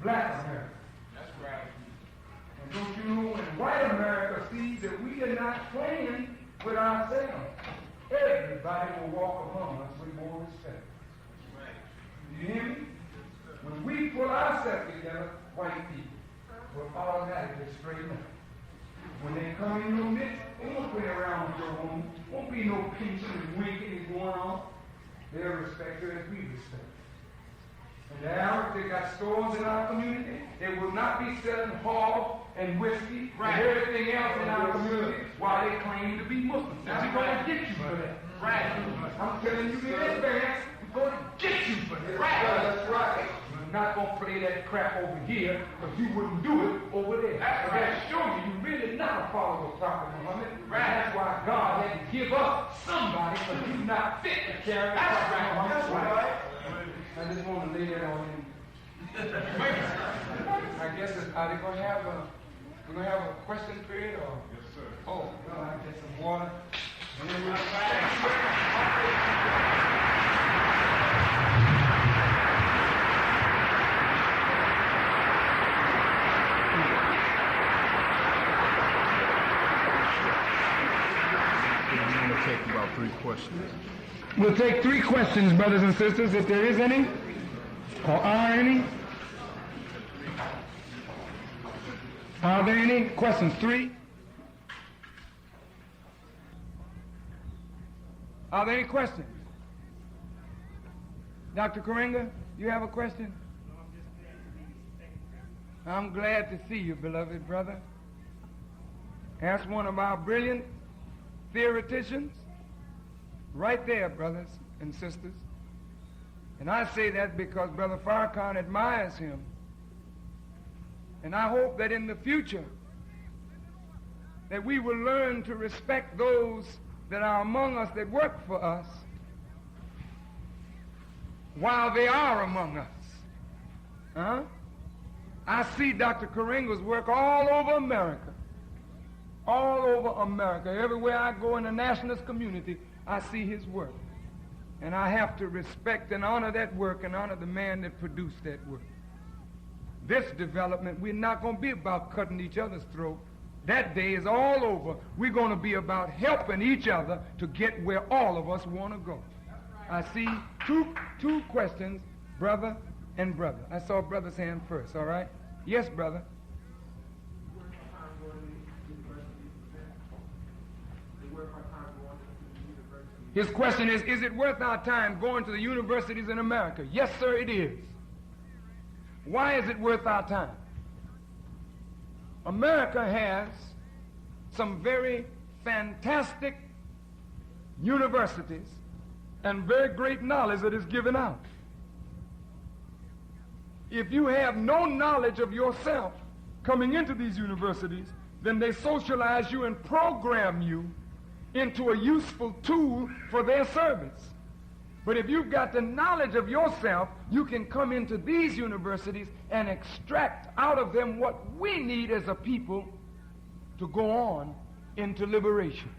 black America. That's right. And don't you know, when white America sees that we are not playing with ourselves, everybody will walk among us with more respect. Right. You hear me? When we pull ourselves together, white people will automatically straighten up. When they come in your midst, they won't play around with your woman. Won't be no pinching and winking and going on. They'll respect her as we respect her. And the Arabs, they got stores in our community. They will not be selling hog and whiskey and everything else in our community while they claim to be Muslims. Now, we're going to get you for that. Right. I'm telling you in advance, we're going to get you for that. Right. That's right. We're not going to play that crap over here because you wouldn't do it over there. That's right. That shows you you're really not a follower of Prophet Muhammad. Right. That's why God had to give up somebody because you're not fit to carry Prophet Muhammad. That's right. I just want to lay that on him. I guess are they going to have we're going to have a question period or? Yes, sir. Oh, well, I get some water. And then we'll I'm going to take about 3 questions. We'll take 3 questions, brothers and sisters, if there is any, or are any. Are there any questions? 3? Are there any questions? Dr. Karenga, you have a question? I'm glad to see you, beloved brother. Ask one of our brilliant theoreticians. Right there, brothers and sisters. And I say that because Brother Farrakhan admires him. And I hope that in the future that we will learn to respect those that are among us that work for us while they are among us. Huh? I see Dr. Karenga's work all over America. All over America. Everywhere I go in the nationalist community, I see his work. And I have to respect and honor that work and honor the man that produced that work. This development, we're not going to be about cutting each other's throat. That day is all over. We're going to be about helping each other to get where all of us want to go. I see two questions, brother and brother. I saw brother's hand first, all right? Yes, brother. His question is it worth our time going to the universities in America? Yes, sir, it is. Why is it worth our time? America has some very fantastic universities and very great knowledge that is given out. If you have no knowledge of yourself coming into these universities, then they socialize you and program you into a useful tool for their service. But if you've got the knowledge of yourself, you can come into these universities and extract out of them what we need as a people to go on into liberation.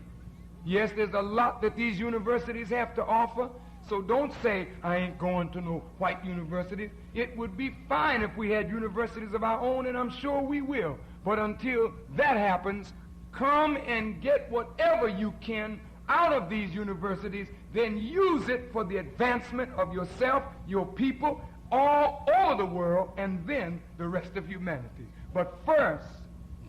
Yes, there's a lot that these universities have to offer, so don't say, I ain't going to no white universities. It would be fine if we had universities of our own, and I'm sure we will. But until that happens, come and get whatever you can out of these universities, then use it for the advancement of yourself, your people, all over the world, and then the rest of humanity. But first,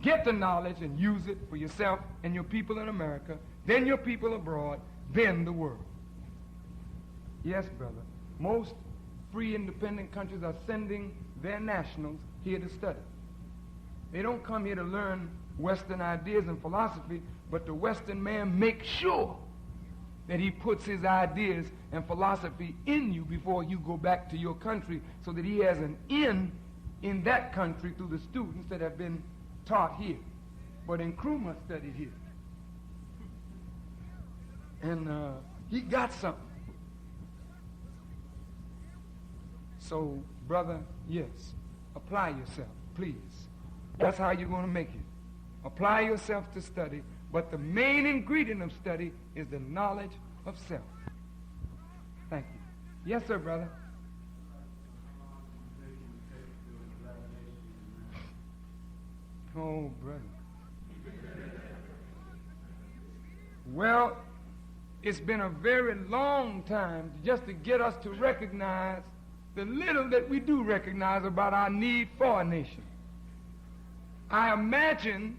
get the knowledge and use it for yourself and your people in America, then your people abroad, then the world. Yes, brother. Most free independent countries are sending their nationals here to study. They don't come here to learn Western ideas and philosophy, but the Western man makes sure that he puts his ideas and philosophy in you before you go back to your country, so that he has an in that country through the students that have been taught here. But Nkrumah studied here. And he got something. So, brother, yes, apply yourself, please. That's how you're going to make it. Apply yourself to study, but the main ingredient of study is the knowledge of self. Thank you. Yes, sir, brother. Oh, brother. Well, it's been a very long time just to get us to recognize the little that we do recognize about our need for a nation. I imagine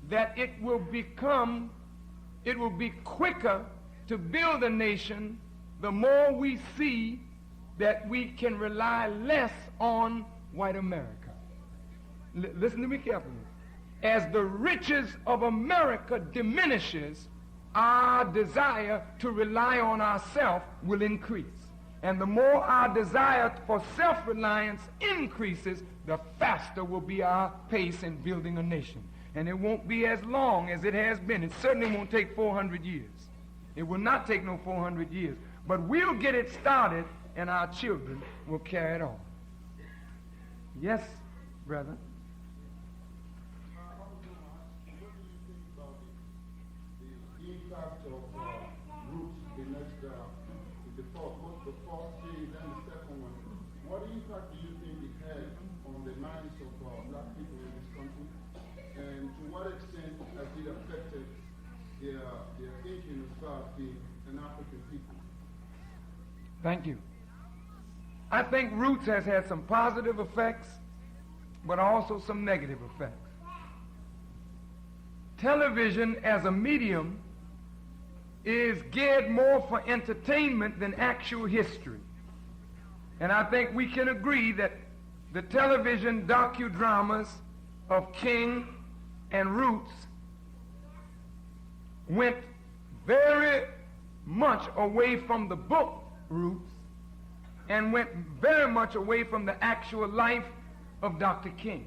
that it will be quicker to build a nation the more we see that we can rely less on white America. Listen to me carefully. As the riches of America diminishes, our desire to rely on ourselves will increase. And the more our desire for self-reliance increases, the faster will be our pace in building a nation. And it won't be as long as it has been. It certainly won't take 400 years. It will not take no 400 years. But we'll get it started, and our children will carry it on. Yes, brother. Impact of roots, the next, the first thing, then the second one. What impact do you think it had on the minds of black people in this country? And to what extent has it affected their thinking as far as being an African people? Thank you. I think Roots has had some positive effects, but also some negative effects. Television as a medium is geared more for entertainment than actual history. And I think we can agree that the television docudramas of King and Roots went very much away from the book Roots and went very much away from the actual life of Dr. King.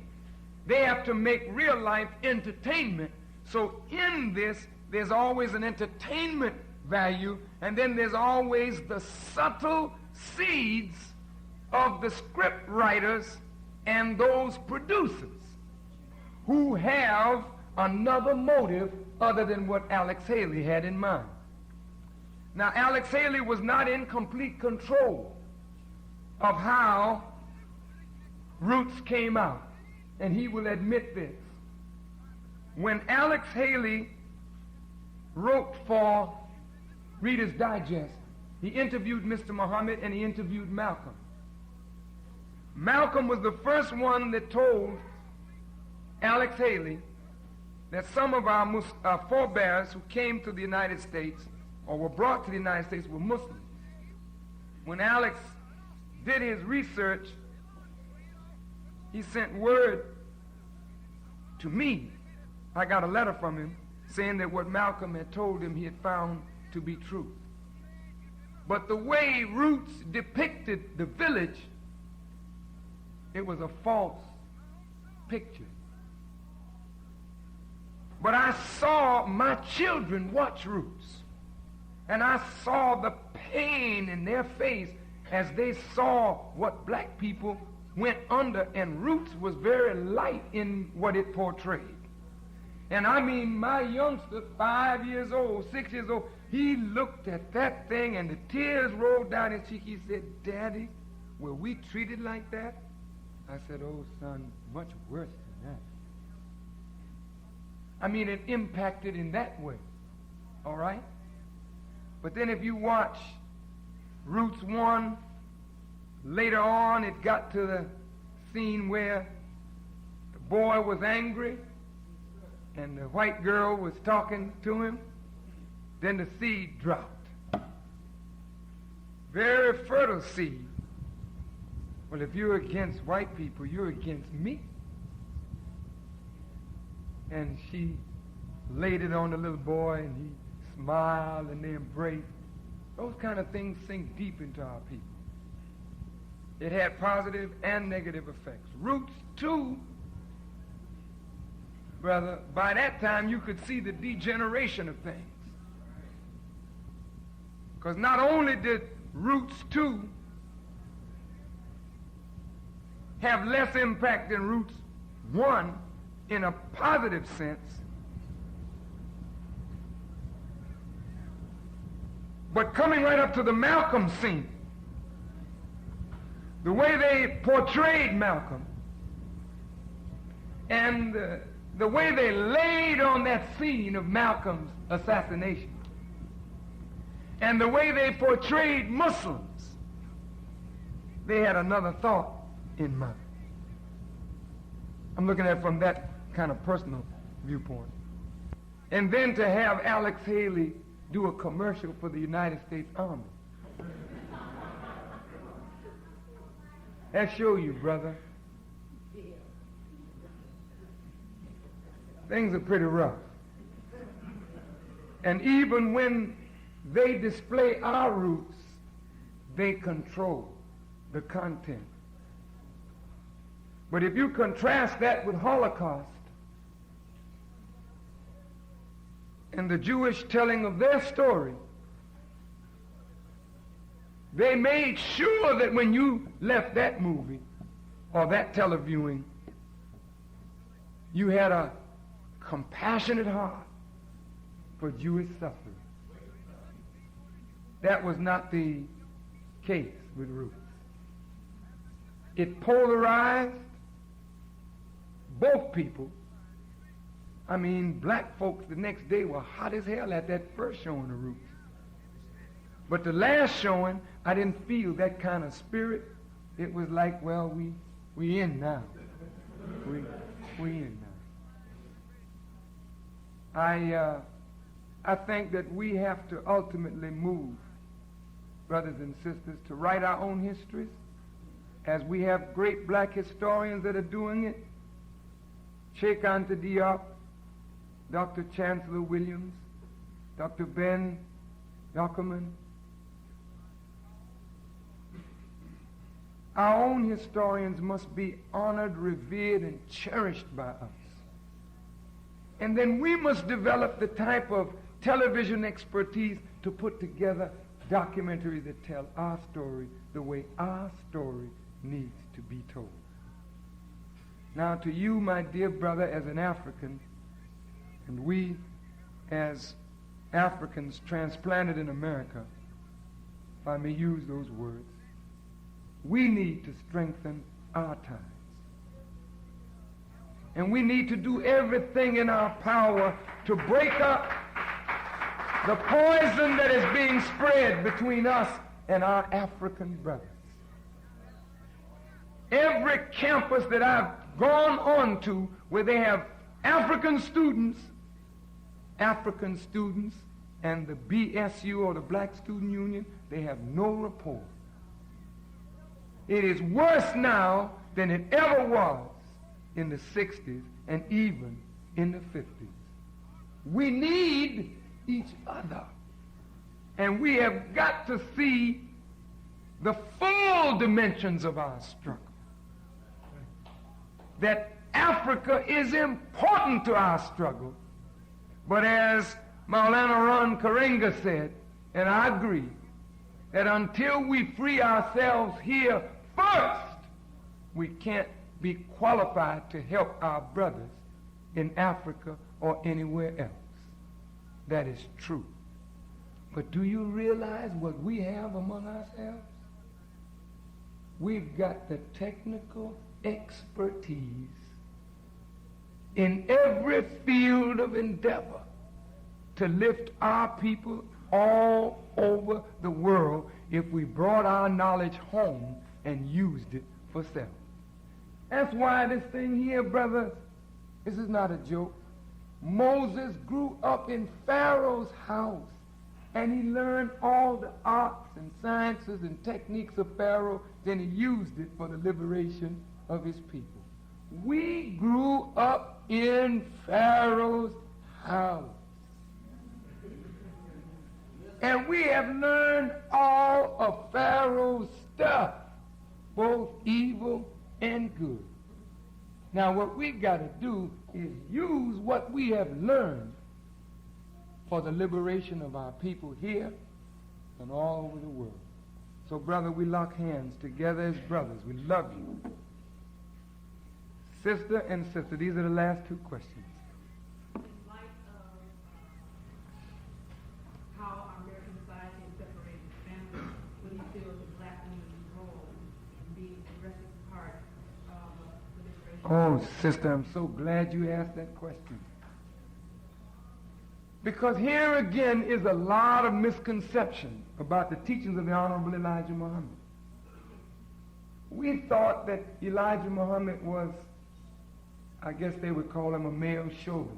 They have to make real life entertainment. So in this, there's always an entertainment value, and then there's always the subtle seeds of the script writers and those producers who have another motive other than what Alex Haley had in mind. Now, Alex Haley was not in complete control of how Roots came out, and he will admit this. When Alex Haley wrote for Reader's Digest, he interviewed Mr. Muhammad and he interviewed Malcolm. Malcolm was the first one that told Alex Haley that some of our forebears who came to the United States or were brought to the United States were Muslims. When Alex did his research, he sent word to me. I got a letter from him saying that what Malcolm had told him he had found to be true. But the way Roots depicted the village, it was a false picture. But I saw my children watch Roots, and I saw the pain in their face as they saw what black people went under, and Roots was very light in what it portrayed. And I mean, my youngster, 5 years old, 6 years old, he looked at that thing and the tears rolled down his cheek. He said, "Daddy, were we treated like that?" I said, "Oh, son, much worse than that." I mean, it impacted in that way, all right? But then if you watch Roots 1, later on it got to the scene where the boy was angry and the white girl was talking to him. Then the seed dropped. Very fertile seed. Well, if you're against white people, you're against me. And she laid it on the little boy, and he smiled, and they embraced. Those kind of things sink deep into our people. It had positive and negative effects. Roots 2, brother, by that time you could see the degeneration of things. Because not only did Roots 2 have less impact than Roots 1 in a positive sense. But coming right up to the Malcolm scene, the way they portrayed Malcolm and the way they laid on that scene of Malcolm's assassination and the way they portrayed Muslims, they had another thought in mind. I'm looking at it from that kind of personal viewpoint. And then to have Alex Haley do a commercial for the United States Army. That show you, brother. Things are pretty rough. And even when they display our roots, they control the content. But if you contrast that with Holocaust and the Jewish telling of their story, they made sure that when you left that movie or that televiewing, you had a compassionate heart for Jewish suffering. That was not the case with Ruth. It polarized both people. I mean, black folks the next day were hot as hell at that first showing of Ruth. But the last showing, I didn't feel that kind of spirit. It was like, well, we in now. We in now. I think that we have to ultimately move, brothers and sisters, to write our own histories, as we have great black historians that are doing it. Cheikh Anta Diop, Dr. Chancellor Williams, Dr. Ben Dokerman. Our own historians must be honored, revered, and cherished by us. And then we must develop the type of television expertise to put together documentaries that tell our story the way our story needs to be told. Now to you, my dear brother, as an African, and we as Africans transplanted in America, if I may use those words, we need to strengthen our ties. And we need to do everything in our power to break up the poison that is being spread between us and our African brothers. Every campus that I've gone on to where they have African students and the BSU or the Black Student Union, they have no rapport. It is worse now than it ever was in the 60s and even in the 50s. We need each other. And we have got to see the full dimensions of our struggle. That Africa is important to our struggle. But as Maulana Ron Karenga said, and I agree, that until we free ourselves here first, we can't be qualified to help our brothers in Africa or anywhere else. That is true. But do you realize what we have among ourselves? We've got the technical expertise in every field of endeavor to lift our people all over the world if we brought our knowledge home and used it for self. That's why this thing here, brothers, this is not a joke. Moses grew up in Pharaoh's house, and he learned all the arts and sciences and techniques of Pharaoh, then he used it for the liberation of his people. We grew up in Pharaoh's house. And we have learned all of Pharaoh's stuff, both evil and good. Now what we've got to do is use what we have learned for the liberation of our people here and all over the world. So brother, we lock hands together as brothers. We love you. Sister and sister, these are the last two questions. In light of how our American society is separated families, what do you feel is the black woman's role in being the progressive part of the liberation? Oh, sister, I'm so glad you asked that question. Because here again is a lot of misconception about the teachings of the Honorable Elijah Muhammad. We thought that Elijah Muhammad was, I guess they would call him a male chauvinist.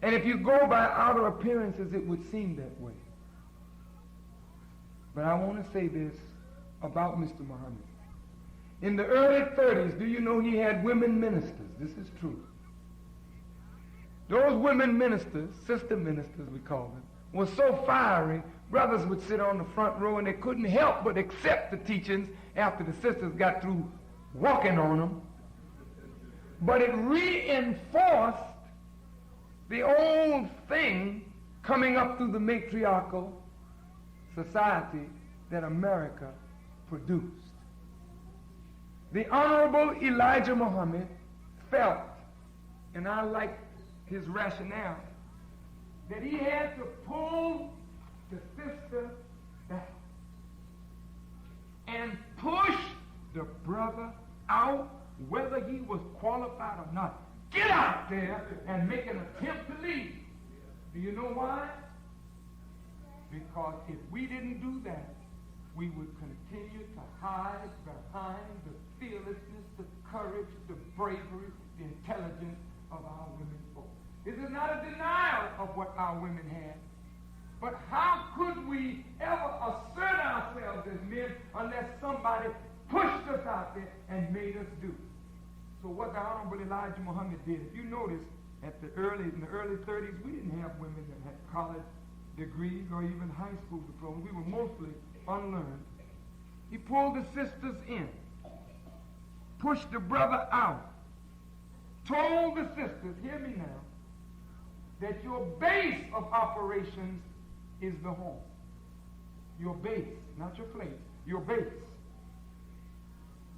And if you go by outer appearances, it would seem that way. But I want to say this about Mr. Muhammad. In the early 30s, do you know he had women ministers? This is true. Those women ministers, sister ministers we call them, were so fiery, brothers would sit on the front row and they couldn't help but accept the teachings after the sisters got through walking on them. But it reinforced the old thing coming up through the matriarchal society that America produced. The Honorable Elijah Muhammad felt, and I like his rationale, that he had to pull the sister back and push the brother out, whether he was qualified or not. Get out there and make an attempt to leave. Do you know why? Because if we didn't do that, we would continue to hide behind the fearlessness, the courage, the bravery, the intelligence of our women folk. This is not a denial of what our women had. But how could we ever assert ourselves as men unless somebody pushed us out there and made us do it? So what the Honorable Elijah Muhammad did, if you notice, in the early 30s, we didn't have women that had college degrees or even high school diplomas. We were mostly unlearned. He pulled the sisters in, pushed the brother out, told the sisters, hear me now, that your base of operations is the home. Your base, not your place, your base.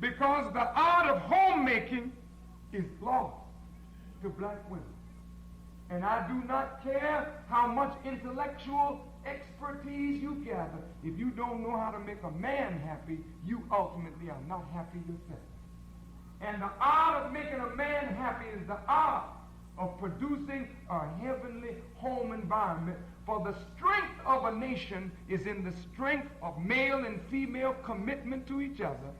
Because the art of homemaking is lost to black women. And I do not care how much intellectual expertise you gather. If you don't know how to make a man happy, you ultimately are not happy yourself. And the art of making a man happy is the art of producing a heavenly home environment. For the strength of a nation is in the strength of male and female commitment to each other.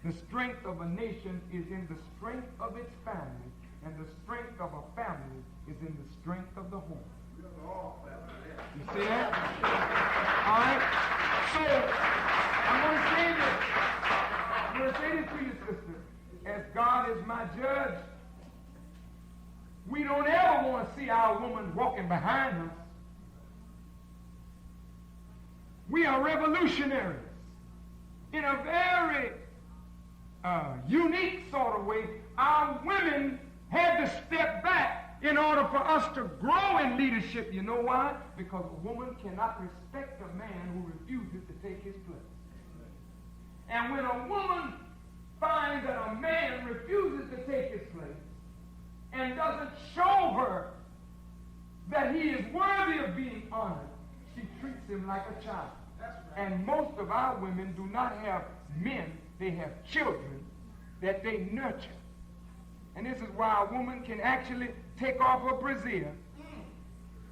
The strength of a nation is in the strength of its family. And the strength of a family is in the strength of the home. You see that? All right? So, I'm going to say this to you, sister. As God is my judge, we don't ever want to see our woman walking behind us. We are revolutionaries in a very unique sort of way. Our women had to step back in order for us to grow in leadership. You know why? Because a woman cannot respect a man who refuses to take his place. And when a woman finds that a man refuses to take his place and doesn't show her that he is worthy of being honored, she treats him like a child. And most of our women do not have men, they have children that they nurture. And this is why a woman can actually take off her brassiere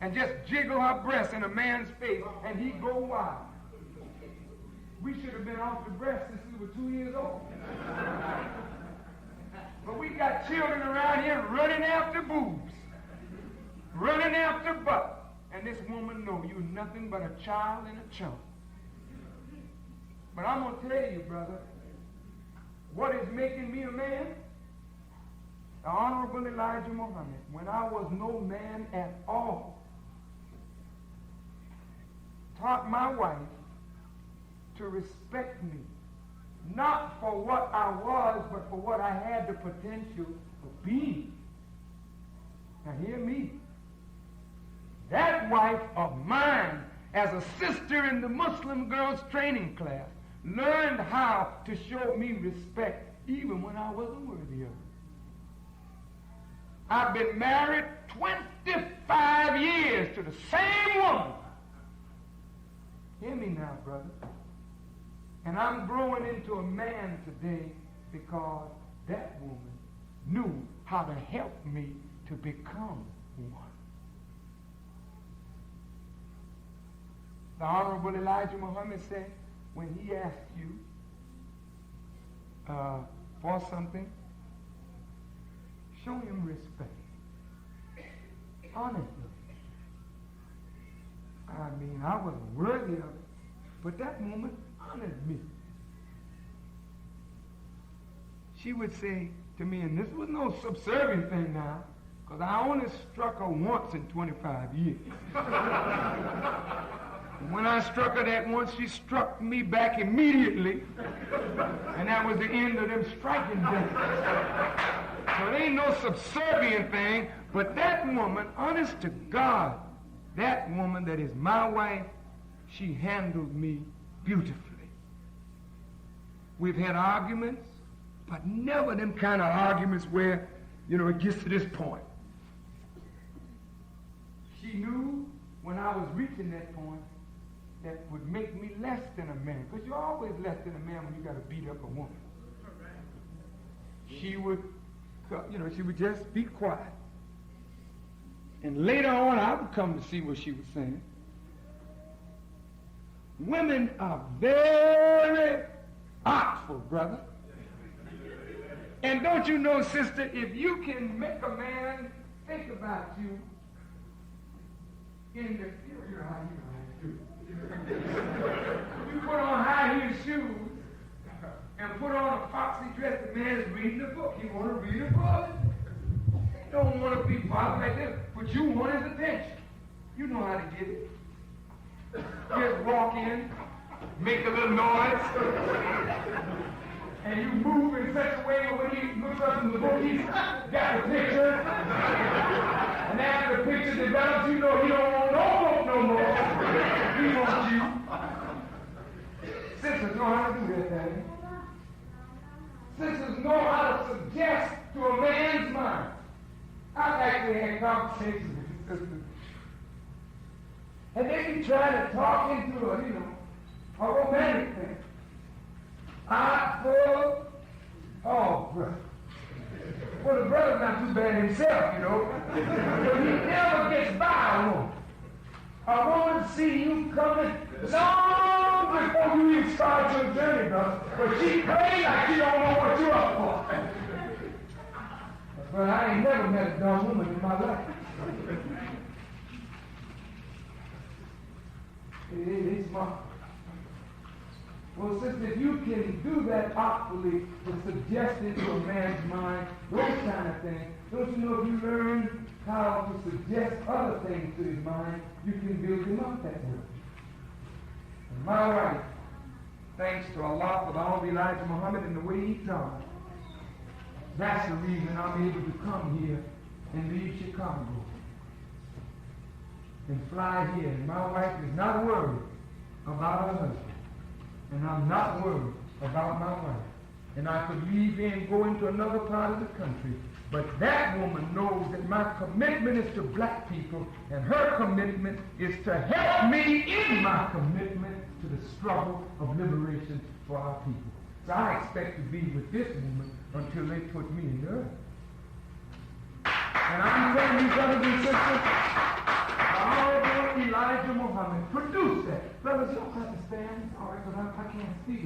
and just jiggle her breast in a man's face and he go wild. We should have been off the breast since we were 2 years old. But we got children around here running after boobs, running after butt. And this woman knows you're nothing but a child and a chump. But I'm going to tell you, brother, what is making me a man? The Honorable Elijah Muhammad, when I was no man at all, taught my wife to respect me, not for what I was, but for what I had the potential of being. Now hear me. That wife of mine, as a sister in the Muslim girls training class, learned how to show me respect even when I wasn't worthy of it. I've been married 25 years to the same woman. Hear me now, brother. And I'm growing into a man today because that woman knew how to help me to become one. The Honorable Elijah Muhammad said, when he asks you for something, show him respect. Honor him. I mean, I wasn't worthy of it, but that woman honored me. She would say to me, and this was no subservient thing now, because I only struck her once in 25 years. When I struck her that once, she struck me back immediately, and that was the end of them striking days. So it ain't no subservient thing, but that woman, honest to God, that woman that is my wife, she handled me beautifully. We've had arguments, but never them kind of arguments where, it gets to this point. She knew when I was reaching that point that would make me less than a man, because you're always less than a man when you got to beat up a woman. She would, she would just be quiet. And later on, I would come to see what she was saying. Women are very artful, brother. And don't you know, sister, if you can make a man think about you in the future, how you do. You put on high-heeled shoes and put on a foxy dress, the man is reading the book. He want to read a book. He don't want to be bothered like this, but you want his attention. You know how to get it. Just walk in, make a little noise, and you move in such a way that when he looks up in the book, he's got the picture. And after the picture develops, you know he don't want no book no more. He wants you. Sisters know how to do that, Daddy. Sisters know how to suggest to a man's mind. I've actually had conversations with these sisters. And they be trying to talk into a romantic thing. Brother. Well, the brother's not too bad himself, but he never gets by a woman. I want to see you coming long before you even start your journey, brother. But she plays like she don't know what you're up for. But I ain't never met a dumb woman in my life. It's smart. Well, sister, if you can do that artfully to suggest into a man's mind those kind of things, don't you know if you learn how to suggest other things to his mind, you can build him up that way. And my wife, thanks to Allah for the Honorable Elijah Muhammad and the way he taught, that's the reason I'm able to come here and leave Chicago and fly here. And my wife is not worried about her husband. And I'm not worried about my wife. And I could leave here and go into another part of the country. But that woman knows that my commitment is to black people, and her commitment is to help me in my commitment to the struggle of liberation for our people. So I expect to be with this woman until they put me in the earth. And I'm telling you, brothers and sisters, the Honorable Elijah Muhammad produced that. Brothers, you don't have to stand, all right, because I can't see the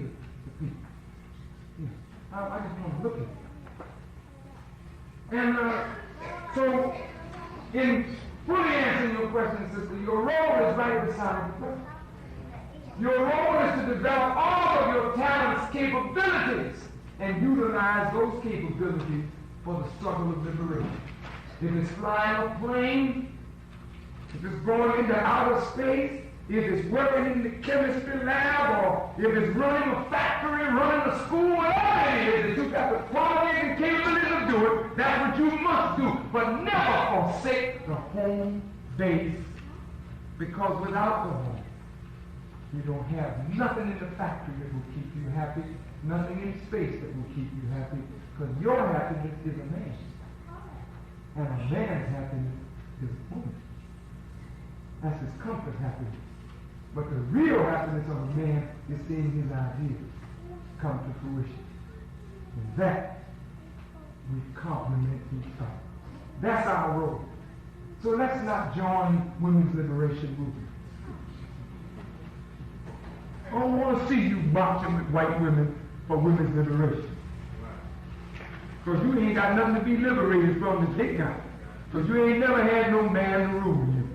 people. Yeah. I just want to look at them. And so, in fully answering your question, sister, your role is right beside you. Your role is to develop all of your talents, capabilities, and utilize those capabilities for the struggle of liberation. If it's flying a plane, if it's going into outer space, if it's working in the chemistry lab, or if it's running a factory, running a school, whatever it is, if you've got the qualities and capabilities to do it, that's what you must do. But never forsake the home base, because without the home, you don't have nothing in the factory that will keep you happy, nothing in space that will keep you happy, because your happiness is a man. And a man's happiness is a woman. That's his comfort happiness. But the real happiness of a man is seeing his ideas come to fruition. And that we complement each other. That's our role. So let's not join women's liberation movement. I don't want to see you marching with white women for women's liberation. Because you ain't got nothing to be liberated from to take out. Because you ain't never had no man to rule you.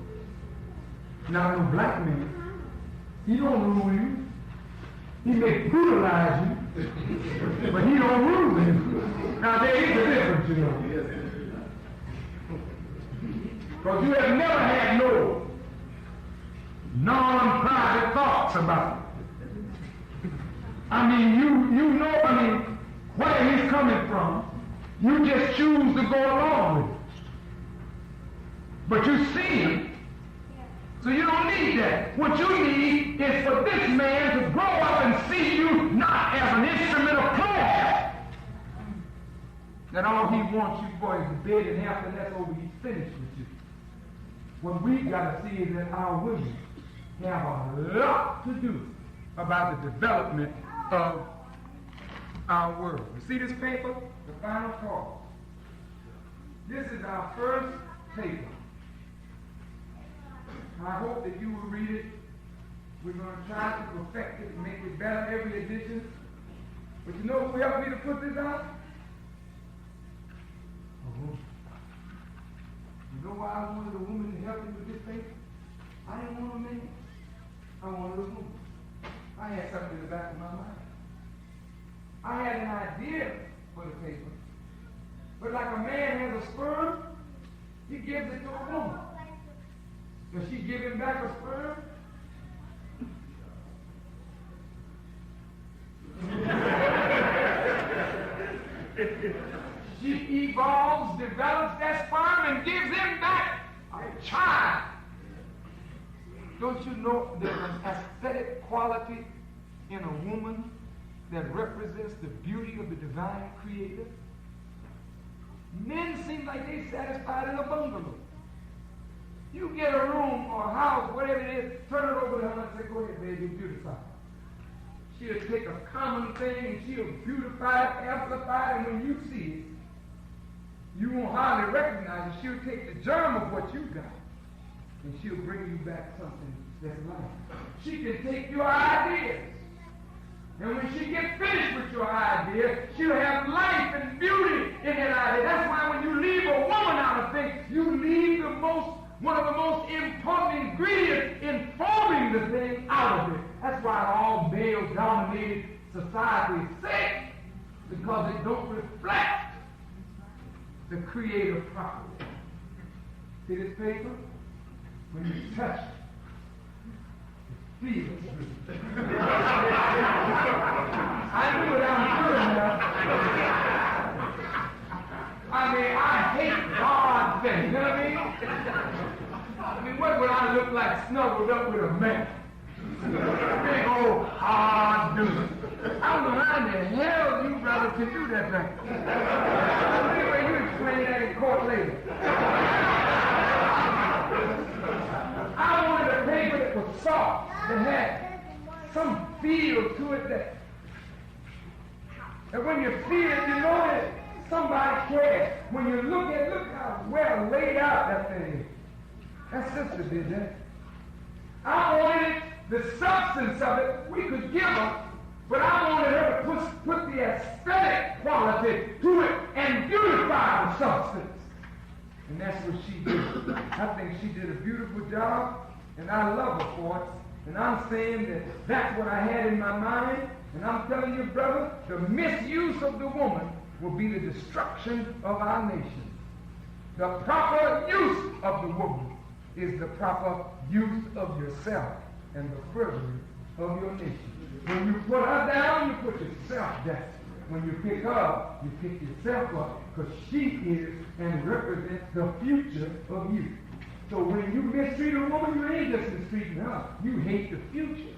Not no black man. He don't rule you. He may brutalize you, but he don't rule you. Now there is a difference, you know. Because you have never had no non-private thoughts about it. I mean, you know, where he's coming from, you just choose to go along with it. But you see him, so you don't need that. What you need is for this man to grow up and see you not as an instrument of pleasure. That all he wants you for is the bed, and after that's over, he's finished with you. What we've got to see is that our women have a lot to do about the development of our world. You see this paper? The final call. This is our first paper. I hope that you will read it. We're going to try to perfect it and make it better every edition. But you know who helped me to put this out? You know why I wanted a woman to help me with this paper? I didn't want a man. I wanted a woman. I had something in the back of my mind. I had an idea for the paper. But like a man has a sperm, he gives it to a woman. Does she give him back a sperm? She evolves, develops that sperm, and gives him back a child. Don't you know there's an aesthetic quality in a woman that represents the beauty of the divine creator? Men seem like they're satisfied in a bungalow. You get a room or a house, whatever it is, turn it over to her and say, go ahead, baby, beautify it. She'll take a common thing and she'll beautify it, amplify it, and when you see it, you won't hardly recognize it. She'll take the germ of what you got and she'll bring you back something that's life. She can take your ideas. And when she gets finished with your idea, she'll have life and beauty in that idea. That's why when you leave a woman out of things, you leave one of the most important ingredients in forming the thing out of it. That's why all male-dominated society is sick, because it don't reflect the creative property. See this paper? When you touch it, it feels good. I knew what I was doing now. I hate God things, you know what I mean? What would I look like snuggled up with a man? Big old hard dude. I don't know how in the hell you brothers can do that thing. Anyway, you explain that in court later. I wanted a paper that was soft, that had some feel to it, that when you feel it, you know that somebody cares. When you look how well laid out that thing is. That sister did that. I wanted it, the substance of it, we could give her, but I wanted her to put the aesthetic quality to it and beautify the substance. And that's what she did. I think she did a beautiful job, and I love her for it. And I'm saying that that's what I had in my mind, and I'm telling you, brother, the misuse of the woman will be the destruction of our nation. The proper use of the woman is the proper use of yourself and the furthering of your nation. When you put her down, you put yourself down. When you pick her up, you pick yourself up, because she is and represents the future of you. So when you mistreat a woman, you ain't just mistreating her. You hate the future.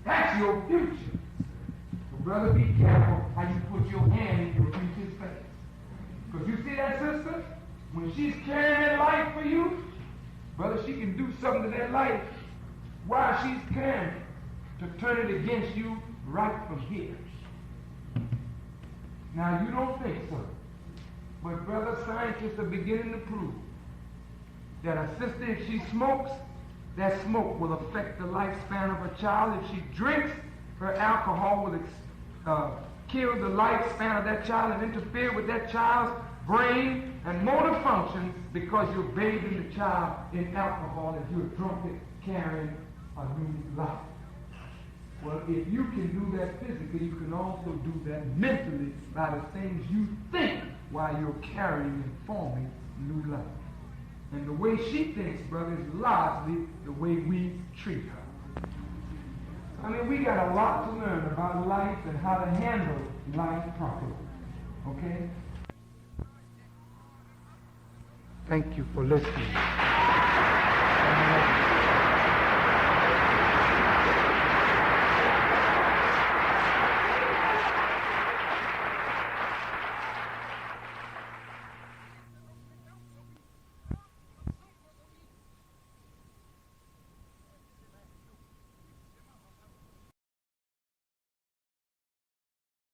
That's your future. brother, be careful how you put your hand in your preacher's face. Because you see that sister? When she's carrying that light for you, brother, she can do something to that light while she's carrying it to turn it against you right from here. Now, you don't think so. But, brother, scientists are beginning to prove that a sister, if she smokes, that smoke will affect the lifespan of a child. If she drinks, her alcohol will kill the lifespan of that child and interfere with that child's brain and motor functions because you're bathing the child in alcohol and you're drunk carrying a new life. Well, if you can do that physically, you can also do that mentally by the things you think while you're carrying and forming new life. And the way she thinks, brother, is largely the way we treat her. I mean, we got a lot to learn about life and how to handle life properly. Okay? Thank you for listening.